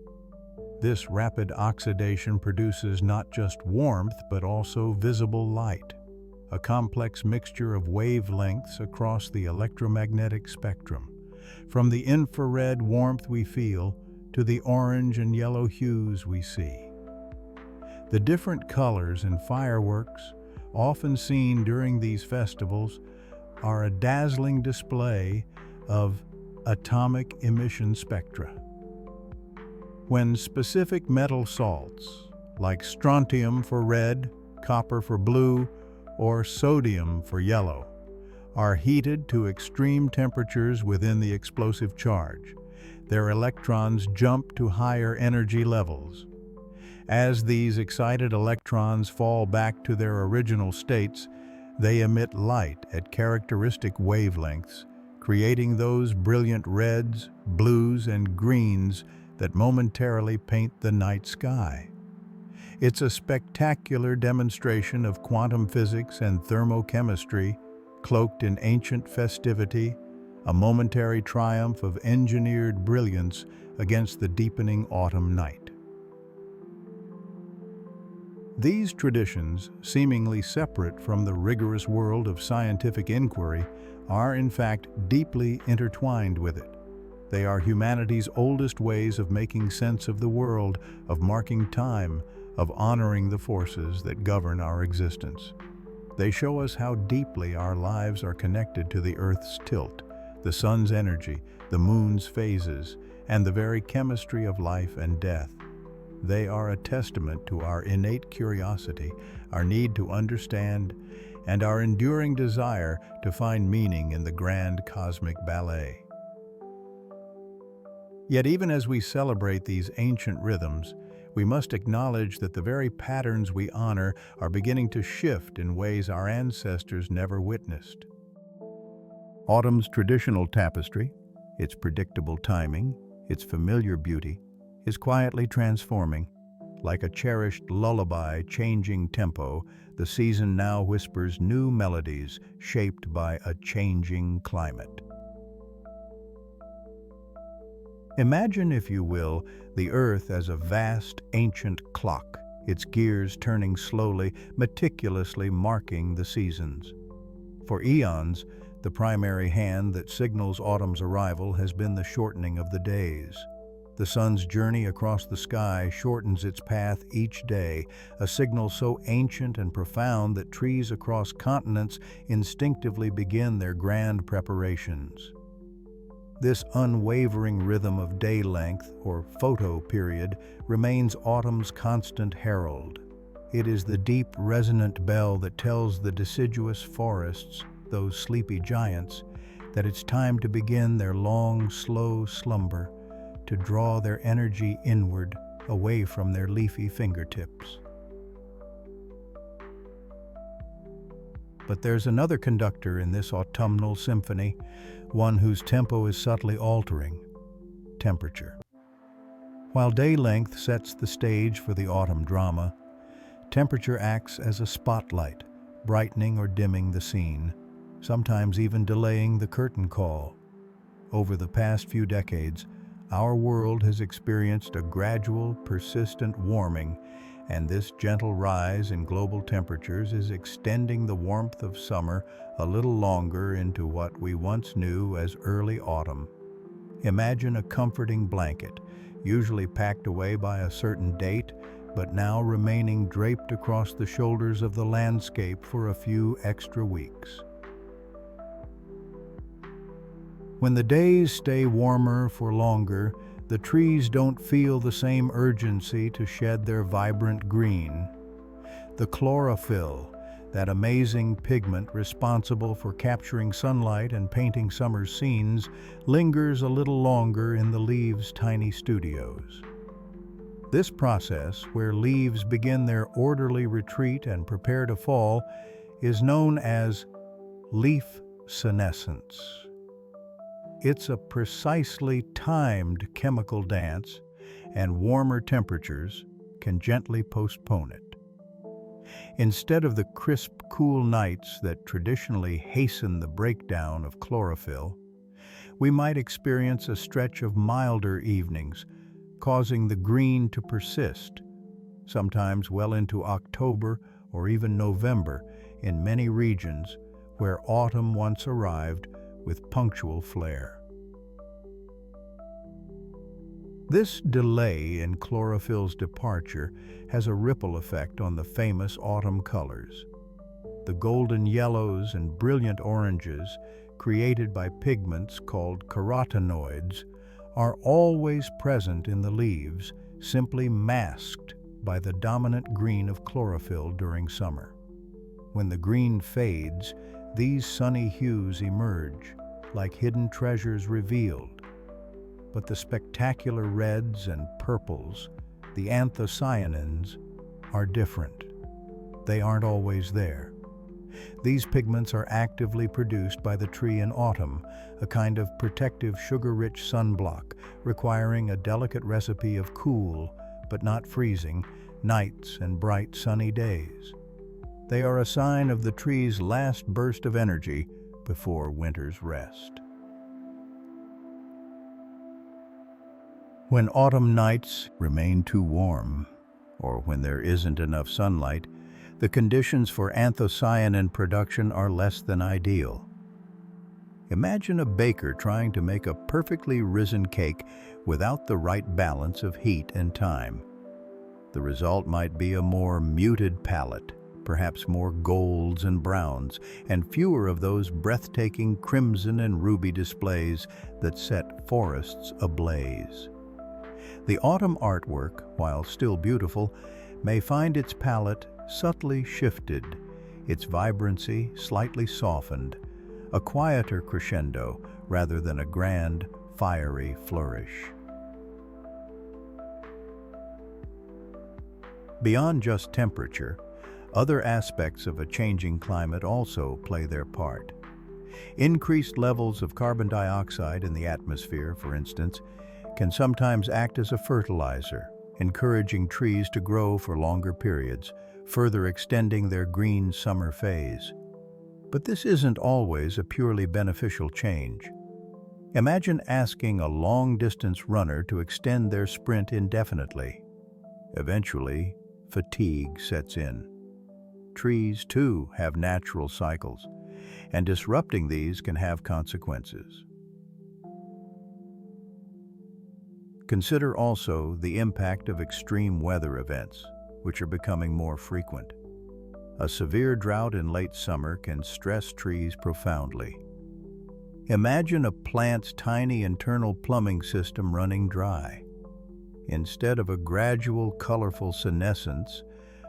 This rapid oxidation produces not just warmth but also visible light, a complex mixture of wavelengths across the electromagnetic spectrum, from the infrared warmth we feel to the orange and yellow hues we see. The different colors in fireworks, often seen during these festivals, are a dazzling display of atomic emission spectra. When specific metal salts, like strontium for red, copper for blue, or sodium for yellow, are heated to extreme temperatures within the explosive charge, their electrons jump to higher energy levels. As these excited electrons fall back to their original states, they emit light at characteristic wavelengths, creating those brilliant reds, blues, and greens that momentarily paint the night sky. It's a spectacular demonstration of quantum physics and thermochemistry, cloaked in ancient festivity, a momentary triumph of engineered brilliance against the deepening autumn night. These traditions, seemingly separate from the rigorous world of scientific inquiry, are in fact deeply intertwined with it. They are humanity's oldest ways of making sense of the world, of marking time, of honoring the forces that govern our existence. They show us how deeply our lives are connected to the Earth's tilt, the sun's energy, the moon's phases, and the very chemistry of life and death. They are a testament to our innate curiosity, our need to understand, and our enduring desire to find meaning in the grand cosmic ballet. Yet even as we celebrate these ancient rhythms, we must acknowledge that the very patterns we honor are beginning to shift in ways our ancestors never witnessed. Autumn's traditional tapestry, its predictable timing, its familiar beauty, is quietly transforming. Like a cherished lullaby changing tempo, the season now whispers new melodies shaped by a changing climate. Imagine, if you will, the Earth as a vast, ancient clock, its gears turning slowly, meticulously marking the seasons. For eons, the primary hand that signals autumn's arrival has been the shortening of the days. The sun's journey across the sky shortens its path each day, a signal so ancient and profound that trees across continents instinctively begin their grand preparations. This unwavering rhythm of day length, or photo period, remains autumn's constant herald. It is the deep, resonant bell that tells the deciduous forests, those sleepy giants, that it's time to begin their long, slow slumber, to draw their energy inward, away from their leafy fingertips. But there's another conductor in this autumnal symphony, one whose tempo is subtly altering: temperature. While day length sets the stage for the autumn drama, temperature acts as a spotlight, brightening or dimming the scene, sometimes even delaying the curtain call. Over the past few decades, our world has experienced a gradual, persistent warming, and this gentle rise in global temperatures is extending the warmth of summer a little longer into what we once knew as early autumn. Imagine a comforting blanket, usually packed away by a certain date, but now remaining draped across the shoulders of the landscape for a few extra weeks. When the days stay warmer for longer, the trees don't feel the same urgency to shed their vibrant green. The chlorophyll, that amazing pigment responsible for capturing sunlight and painting summer's scenes, lingers a little longer in the leaves' tiny studios. This process, where leaves begin their orderly retreat and prepare to fall, is known as leaf senescence. It's a precisely timed chemical dance, and warmer temperatures can gently postpone it. Instead of the crisp, cool nights that traditionally hasten the breakdown of chlorophyll, we might experience a stretch of milder evenings, causing the green to persist, sometimes well into October or even November in many regions where autumn once arrived with punctual flare. This delay in chlorophyll's departure has a ripple effect on the famous autumn colors. The golden yellows and brilliant oranges, created by pigments called carotenoids, are always present in the leaves, simply masked by the dominant green of chlorophyll during summer. When the green fades, these sunny hues emerge, like hidden treasures revealed. But the spectacular reds and purples, the anthocyanins, are different. They aren't always there. These pigments are actively produced by the tree in autumn, a kind of protective sugar-rich sunblock, requiring a delicate recipe of cool, but not freezing, nights and bright sunny days. They are a sign of the tree's last burst of energy before winter's rest. When autumn nights remain too warm, or when there isn't enough sunlight, the conditions for anthocyanin production are less than ideal. Imagine a baker trying to make a perfectly risen cake without the right balance of heat and time. The result might be a more muted palette, perhaps more golds and browns, and fewer of those breathtaking crimson and ruby displays that set forests ablaze. The autumn artwork, while still beautiful, may find its palette subtly shifted, its vibrancy slightly softened, a quieter crescendo rather than a grand, fiery flourish. Beyond just temperature, other aspects of a changing climate also play their part. Increased levels of carbon dioxide in the atmosphere, for instance, can sometimes act as a fertilizer, encouraging trees to grow for longer periods, further extending their green summer phase. But this isn't always a purely beneficial change. Imagine asking a long-distance runner to extend their sprint indefinitely. Eventually, fatigue sets in. Trees, too, have natural cycles, and disrupting these can have consequences. Consider also the impact of extreme weather events, which are becoming more frequent. A severe drought in late summer can stress trees profoundly. Imagine a plant's tiny internal plumbing system running dry. Instead of a gradual, colorful senescence,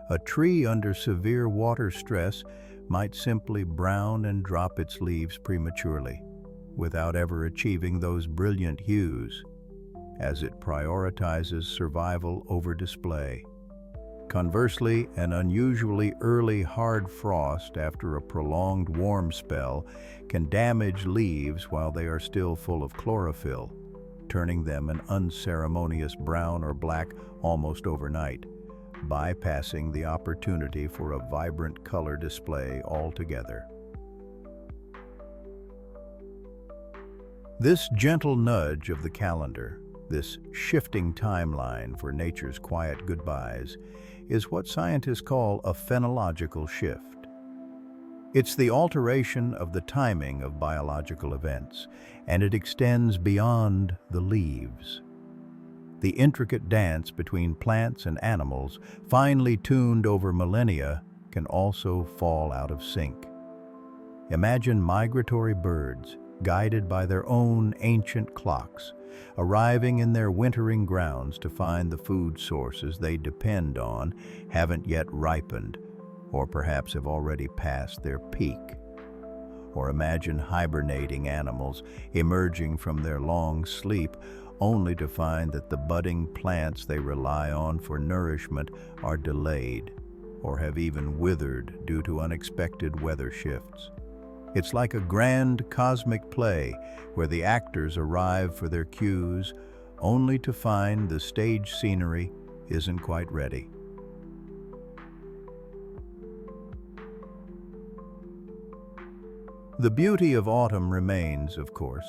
a tree under severe water stress might simply brown and drop its leaves prematurely, without ever achieving those brilliant hues, as it prioritizes survival over display. Conversely, an unusually early hard frost after a prolonged warm spell can damage leaves while they are still full of chlorophyll, turning them an unceremonious brown or black almost overnight, bypassing the opportunity for a vibrant color display altogether. This gentle nudge of the calendar, this shifting timeline for nature's quiet goodbyes, is what scientists call a phenological shift. It's the alteration of the timing of biological events, and it extends beyond the leaves. The intricate dance between plants and animals, finely tuned over millennia, can also fall out of sync. Imagine migratory birds, guided by their own ancient clocks, arriving in their wintering grounds to find the food sources they depend on haven't yet ripened, or perhaps have already passed their peak. Or imagine hibernating animals emerging from their long sleep only to find that the budding plants they rely on for nourishment are delayed, or have even withered due to unexpected weather shifts. It's like a grand cosmic play where the actors arrive for their cues only to find the stage scenery isn't quite ready. The beauty of autumn remains, of course,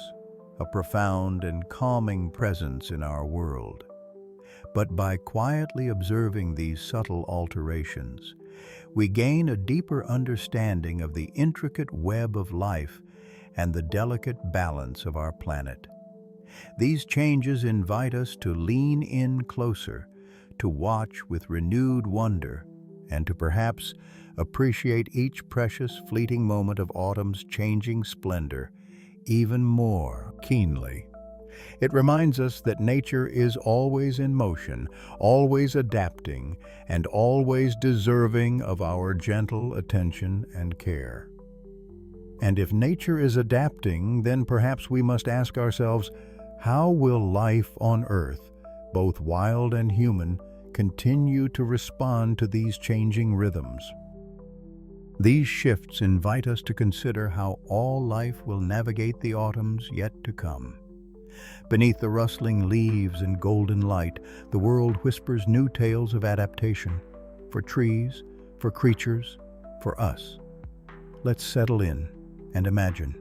a profound and calming presence in our world. But by quietly observing these subtle alterations, we gain a deeper understanding of the intricate web of life and the delicate balance of our planet. These changes invite us to lean in closer, to watch with renewed wonder, and to perhaps appreciate each precious fleeting moment of autumn's changing splendor even more keenly. It reminds us that nature is always in motion, always adapting, and always deserving of our gentle attention and care. And if nature is adapting, then perhaps we must ask ourselves, how will life on Earth, both wild and human, continue to respond to these changing rhythms? These shifts invite us to consider how all life will navigate the autumns yet to come. Beneath the rustling leaves and golden light, the world whispers new tales of adaptation, for trees, for creatures, for us. Let's settle in and imagine.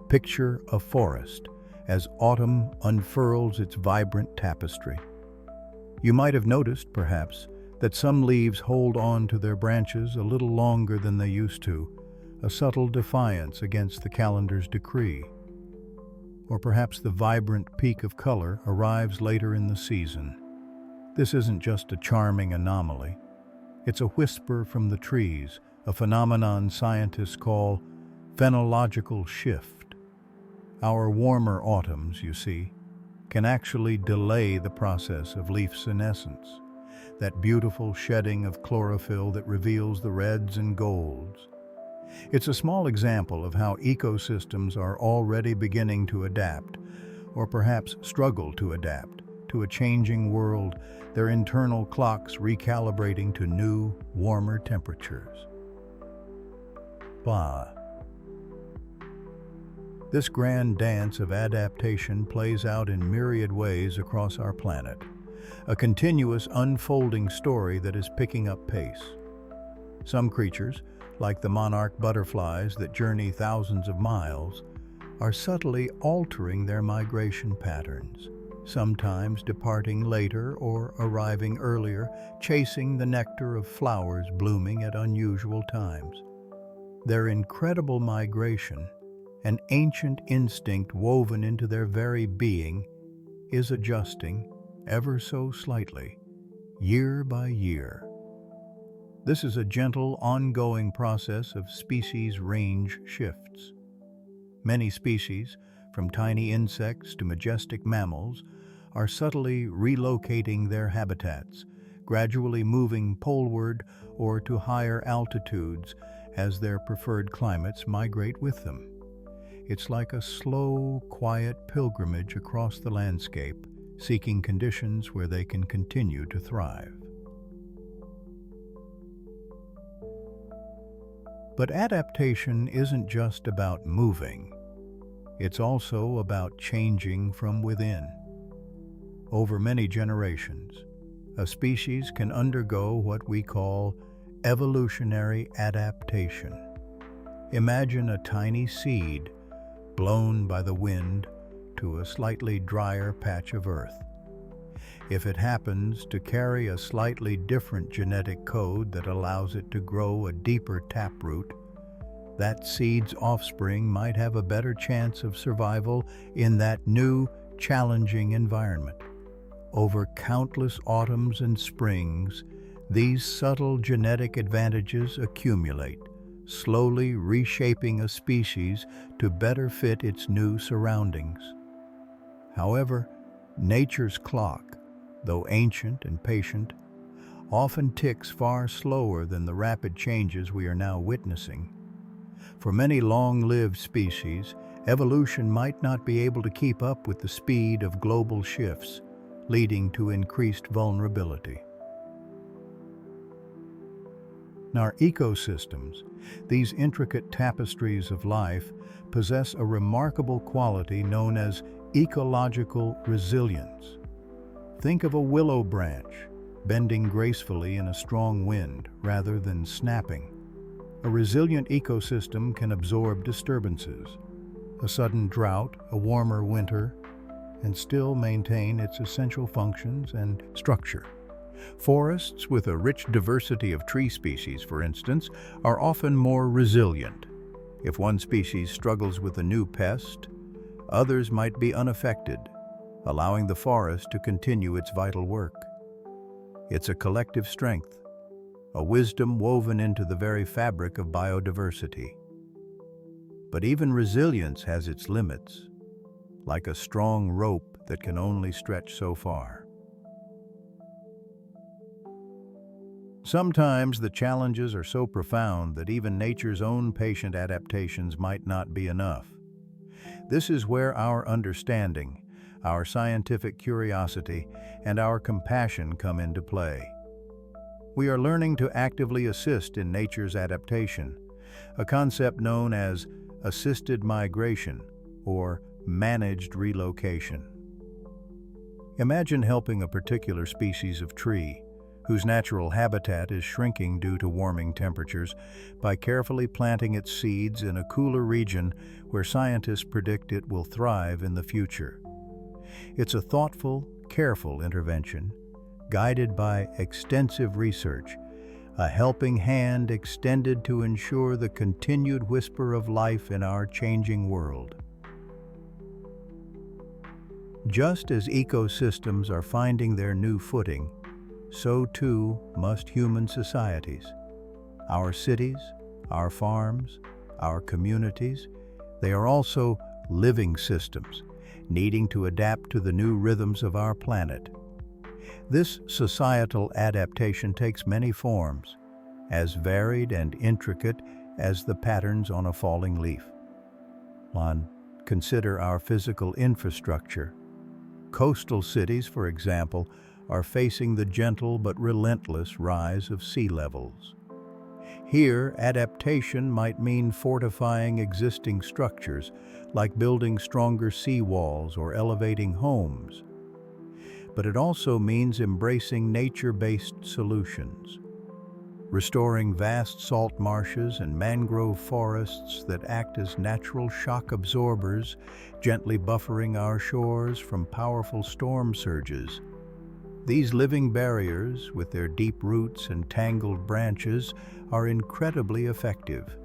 Picture a forest as autumn unfurls its vibrant tapestry. You might have noticed, perhaps, that some leaves hold on to their branches a little longer than they used to, a subtle defiance against the calendar's decree. Or perhaps the vibrant peak of color arrives later in the season. This isn't just a charming anomaly. It's a whisper from the trees, a phenomenon scientists call phenological shift. Our warmer autumns, you see, can actually delay the process of leaf senescence, that beautiful shedding of chlorophyll that reveals the reds and golds. It's a small example of how ecosystems are already beginning to adapt, or perhaps struggle to adapt, to a changing world, their internal clocks recalibrating to new, warmer temperatures. This grand dance of adaptation plays out in myriad ways across our planet, a continuous unfolding story that is picking up pace. Some creatures, like the monarch butterflies that journey thousands of miles, are subtly altering their migration patterns, sometimes departing later or arriving earlier, chasing the nectar of flowers blooming at unusual times. Their incredible migration, an ancient instinct woven into their very being, is adjusting, ever so slightly, year by year. This is a gentle, ongoing process of species range shifts. Many species, from tiny insects to majestic mammals, are subtly relocating their habitats, gradually moving poleward or to higher altitudes as their preferred climates migrate with them. It's like a slow, quiet pilgrimage across the landscape, seeking conditions where they can continue to thrive. But adaptation isn't just about moving. It's also about changing from within. Over many generations, a species can undergo what we call evolutionary adaptation. Imagine a tiny seed blown by the wind to a slightly drier patch of earth. If it happens to carry a slightly different genetic code that allows it to grow a deeper taproot, that seed's offspring might have a better chance of survival in that new, challenging environment. Over countless autumns and springs, these subtle genetic advantages accumulate, slowly reshaping a species to better fit its new surroundings. However, nature's clock, though ancient and patient, often ticks far slower than the rapid changes we are now witnessing. For many long-lived species, evolution might not be able to keep up with the speed of global shifts, leading to increased vulnerability. In our ecosystems, these intricate tapestries of life possess a remarkable quality known as ecological resilience. Think of a willow branch bending gracefully in a strong wind rather than snapping. A resilient ecosystem can absorb disturbances, a sudden drought, a warmer winter, and still maintain its essential functions and structure. Forests with a rich diversity of tree species, for instance, are often more resilient. If one species struggles with a new pest, others might be unaffected, allowing the forest to continue its vital work. It's a collective strength, a wisdom woven into the very fabric of biodiversity. But even resilience has its limits, like a strong rope that can only stretch so far. Sometimes the challenges are so profound that even nature's own patient adaptations might not be enough. This is where our understanding, our scientific curiosity, and our compassion come into play. We are learning to actively assist in nature's adaptation, a concept known as assisted migration or managed relocation. Imagine helping a particular species of tree, whose natural habitat is shrinking due to warming temperatures, by carefully planting its seeds in a cooler region where scientists predict it will thrive in the future. It's a thoughtful, careful intervention, guided by extensive research, a helping hand extended to ensure the continued whisper of life in our changing world. Just as ecosystems are finding their new footing, so too must human societies. Our cities, our farms, our communities, they are also living systems, needing to adapt to the new rhythms of our planet. This societal adaptation takes many forms, as varied and intricate as the patterns on a falling leaf. Consider our physical infrastructure. Coastal cities, for example, are facing the gentle but relentless rise of sea levels. Here, adaptation might mean fortifying existing structures, like building stronger seawalls or elevating homes. But it also means embracing nature-based solutions, restoring vast salt marshes and mangrove forests that act as natural shock absorbers, gently buffering our shores from powerful storm surges. These living barriers, with their deep roots and tangled branches, are incredibly effective,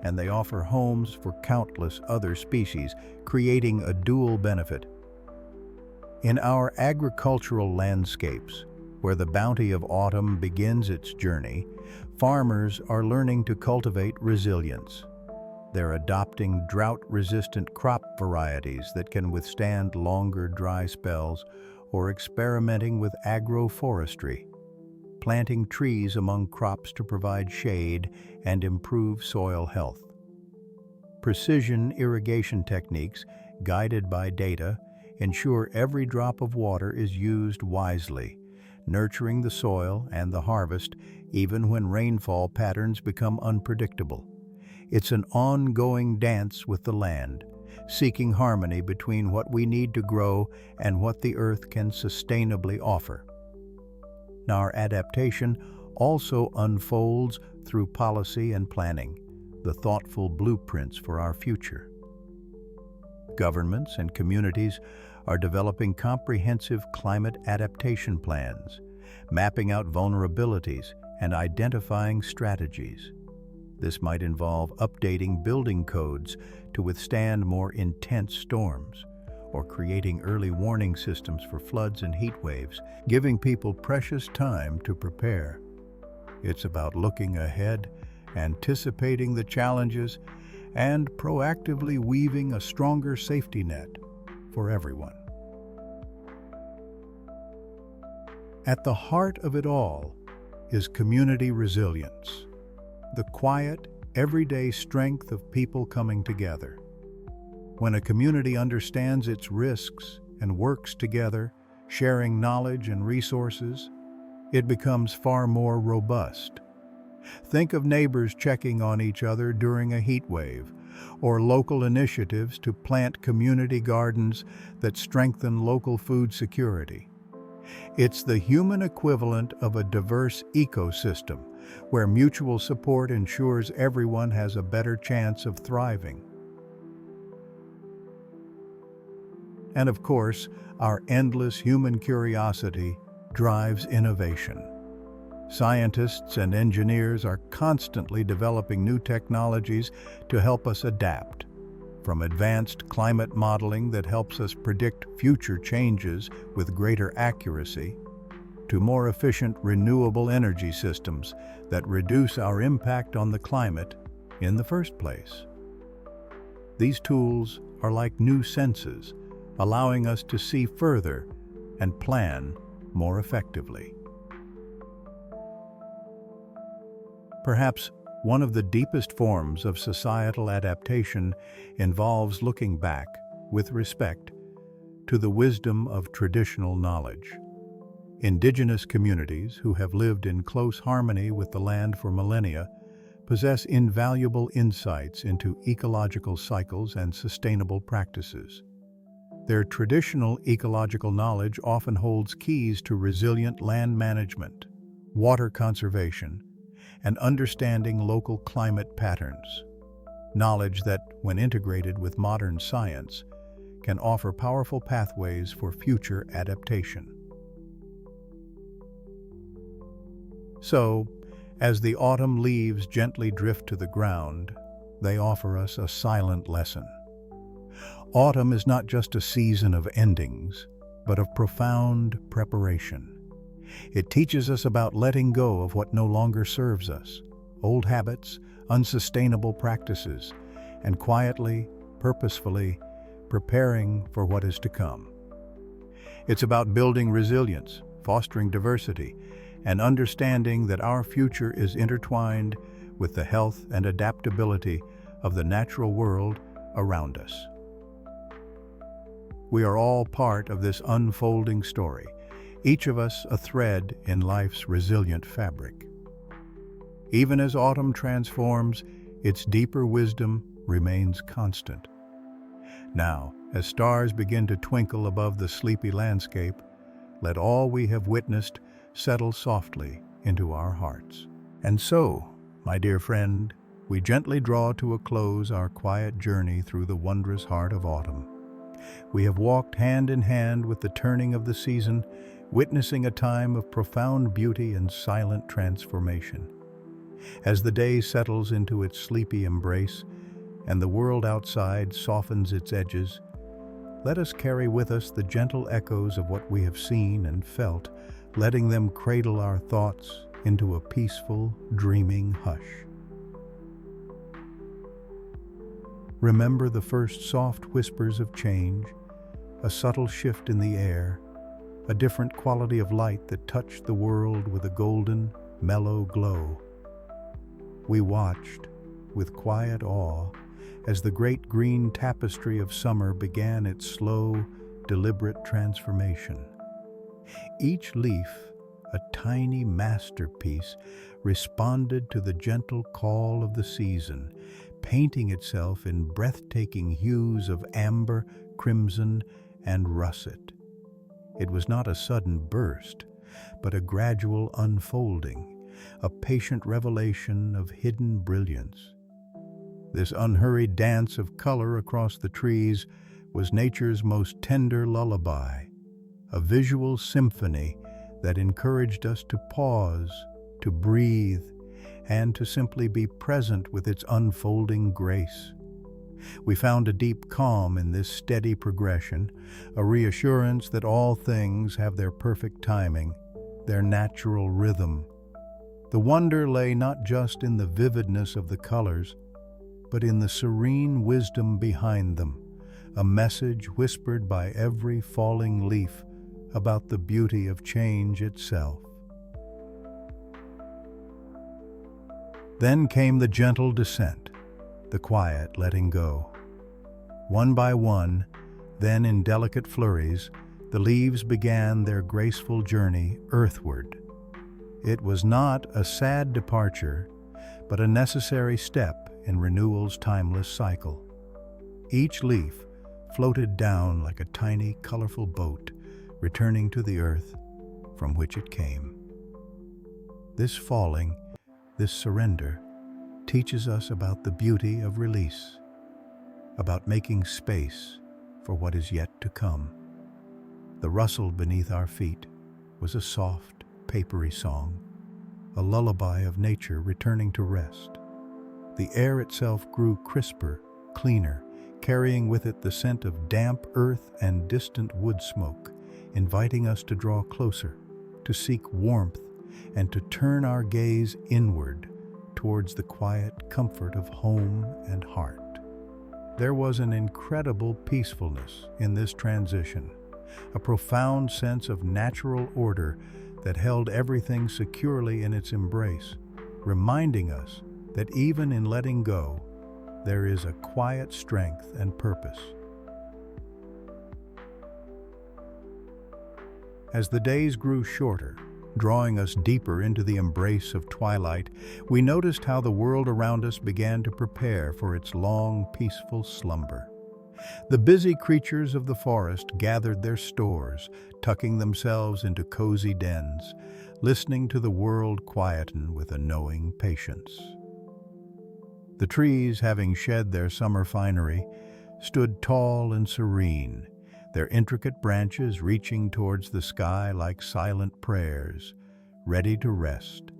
and they offer homes for countless other species, creating a dual benefit. In our agricultural landscapes, where the bounty of autumn begins its journey, farmers are learning to cultivate resilience. They're adopting drought-resistant crop varieties that can withstand longer dry spells, or experimenting with agroforestry, planting trees among crops to provide shade and improve soil health. Precision irrigation techniques, guided by data, ensure every drop of water is used wisely, nurturing the soil and the harvest even when rainfall patterns become unpredictable. It's an ongoing dance with the land, seeking harmony between what we need to grow and what the earth can sustainably offer. Now, our adaptation also unfolds through policy and planning, the thoughtful blueprints for our future. Governments and communities are developing comprehensive climate adaptation plans, mapping out vulnerabilities and identifying strategies. This might involve updating building codes to withstand more intense storms, or creating early warning systems for floods and heat waves, giving people precious time to prepare. It's about looking ahead, anticipating the challenges, and proactively weaving a stronger safety net for everyone. At the heart of it all is community resilience, the quiet, everyday strength of people coming together. When a community understands its risks and works together, sharing knowledge and resources, it becomes far more robust. Think of neighbors checking on each other during a heat wave, or local initiatives to plant community gardens that strengthen local food security. It's the human equivalent of a diverse ecosystem, where mutual support ensures everyone has a better chance of thriving. And of course, our endless human curiosity drives innovation. Scientists and engineers are constantly developing new technologies to help us adapt, from advanced climate modeling that helps us predict future changes with greater accuracy, to more efficient renewable energy systems that reduce our impact on the climate in the first place. These tools are like new senses, allowing us to see further and plan more effectively. Perhaps one of the deepest forms of societal adaptation involves looking back with respect to the wisdom of traditional knowledge. Indigenous communities who have lived in close harmony with the land for millennia possess invaluable insights into ecological cycles and sustainable practices. Their traditional ecological knowledge often holds keys to resilient land management, water conservation, and understanding local climate patterns. Knowledge that, when integrated with modern science, can offer powerful pathways for future adaptation. So, as the autumn leaves gently drift to the ground, they offer us a silent lesson. Autumn is not just a season of endings, but of profound preparation. It teaches us about letting go of what no longer serves us, old habits, unsustainable practices, and quietly, purposefully, preparing for what is to come. It's about building resilience, fostering diversity, and understanding that our future is intertwined with the health and adaptability of the natural world around us. We are all part of this unfolding story, each of us a thread in life's resilient fabric. Even as autumn transforms, its deeper wisdom remains constant. Now, as stars begin to twinkle above the sleepy landscape, let all we have witnessed settle softly into our hearts. And so, my dear friend, we gently draw to a close our quiet journey through the wondrous heart of autumn. We have walked hand in hand with the turning of the season, witnessing a time of profound beauty and silent transformation. As the day settles into its sleepy embrace and the world outside softens its edges, let us carry with us the gentle echoes of what we have seen and felt, letting them cradle our thoughts into a peaceful, dreaming hush. Remember the first soft whispers of change, a subtle shift in the air, a different quality of light that touched the world with a golden, mellow glow. We watched, with quiet awe, as the great green tapestry of summer began its slow, deliberate transformation. Each leaf, a tiny masterpiece, responded to the gentle call of the season, painting itself in breathtaking hues of amber, crimson, and russet. It was not a sudden burst, but a gradual unfolding, a patient revelation of hidden brilliance. This unhurried dance of color across the trees was nature's most tender lullaby, a visual symphony that encouraged us to pause, to breathe, and to simply be present with its unfolding grace. We found a deep calm in this steady progression, a reassurance that all things have their perfect timing, their natural rhythm. The wonder lay not just in the vividness of the colors, but in the serene wisdom behind them, a message whispered by every falling leaf about the beauty of change itself. Then came the gentle descent, the quiet letting go. One by one, then in delicate flurries, the leaves began their graceful journey earthward. It was not a sad departure, but a necessary step in renewal's timeless cycle. Each leaf floated down like a tiny, colorful boat, returning to the earth, from which it came. This falling, this surrender, teaches us about the beauty of release, about making space for what is yet to come. The rustle beneath our feet was a soft, papery song, a lullaby of nature returning to rest. The air itself grew crisper, cleaner, carrying with it the scent of damp earth and distant wood smoke, inviting us to draw closer, to seek warmth, and to turn our gaze inward towards the quiet comfort of home and heart. There was an incredible peacefulness in this transition, a profound sense of natural order that held everything securely in its embrace, reminding us that even in letting go, there is a quiet strength and purpose. As the days grew shorter, drawing us deeper into the embrace of twilight, we noticed how the world around us began to prepare for its long, peaceful slumber. The busy creatures of the forest gathered their stores, tucking themselves into cozy dens, listening to the world quieten with a knowing patience. The trees, having shed their summer finery, stood tall and serene, their intricate branches reaching towards the sky like silent prayers, ready to rest.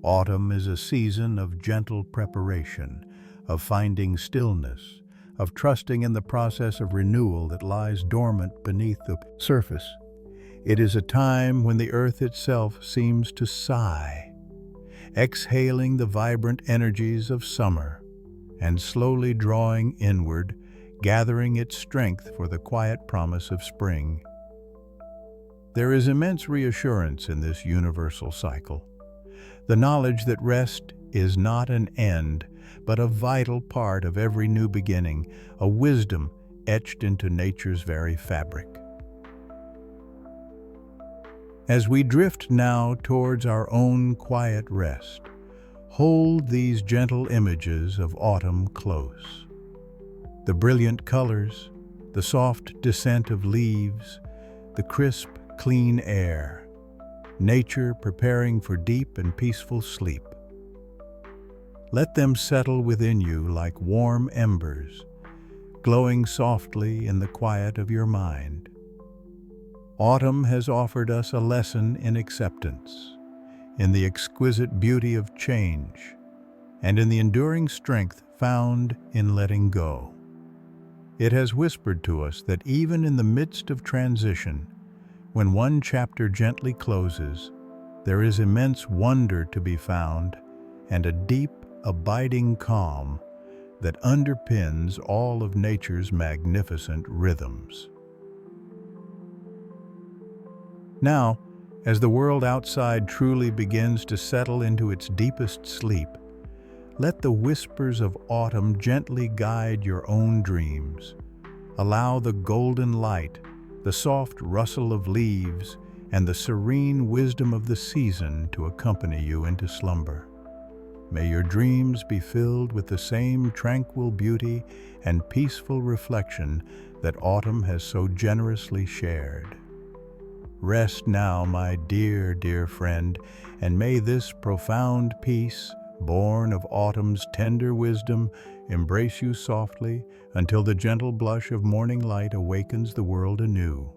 Autumn is a season of gentle preparation, of finding stillness, of trusting in the process of renewal that lies dormant beneath the surface. It is a time when the earth itself seems to sigh, exhaling the vibrant energies of summer and slowly drawing inward, gathering its strength for the quiet promise of spring. There is immense reassurance in this universal cycle, the knowledge that rest is not an end, but a vital part of every new beginning, a wisdom etched into nature's very fabric. As we drift now towards our own quiet rest, hold these gentle images of autumn close. The brilliant colors, the soft descent of leaves, the crisp, clean air, nature preparing for deep and peaceful sleep. Let them settle within you like warm embers, glowing softly in the quiet of your mind. Autumn has offered us a lesson in acceptance, in the exquisite beauty of change, and in the enduring strength found in letting go. It has whispered to us that even in the midst of transition, when one chapter gently closes, there is immense wonder to be found and a deep, abiding calm that underpins all of nature's magnificent rhythms. Now, as the world outside truly begins to settle into its deepest sleep, let the whispers of autumn gently guide your own dreams. Allow the golden light, the soft rustle of leaves, and the serene wisdom of the season to accompany you into slumber. May your dreams be filled with the same tranquil beauty and peaceful reflection that autumn has so generously shared. Rest now, my dear, dear friend, and may this profound peace, born of autumn's tender wisdom, embrace you softly until the gentle blush of morning light awakens the world anew.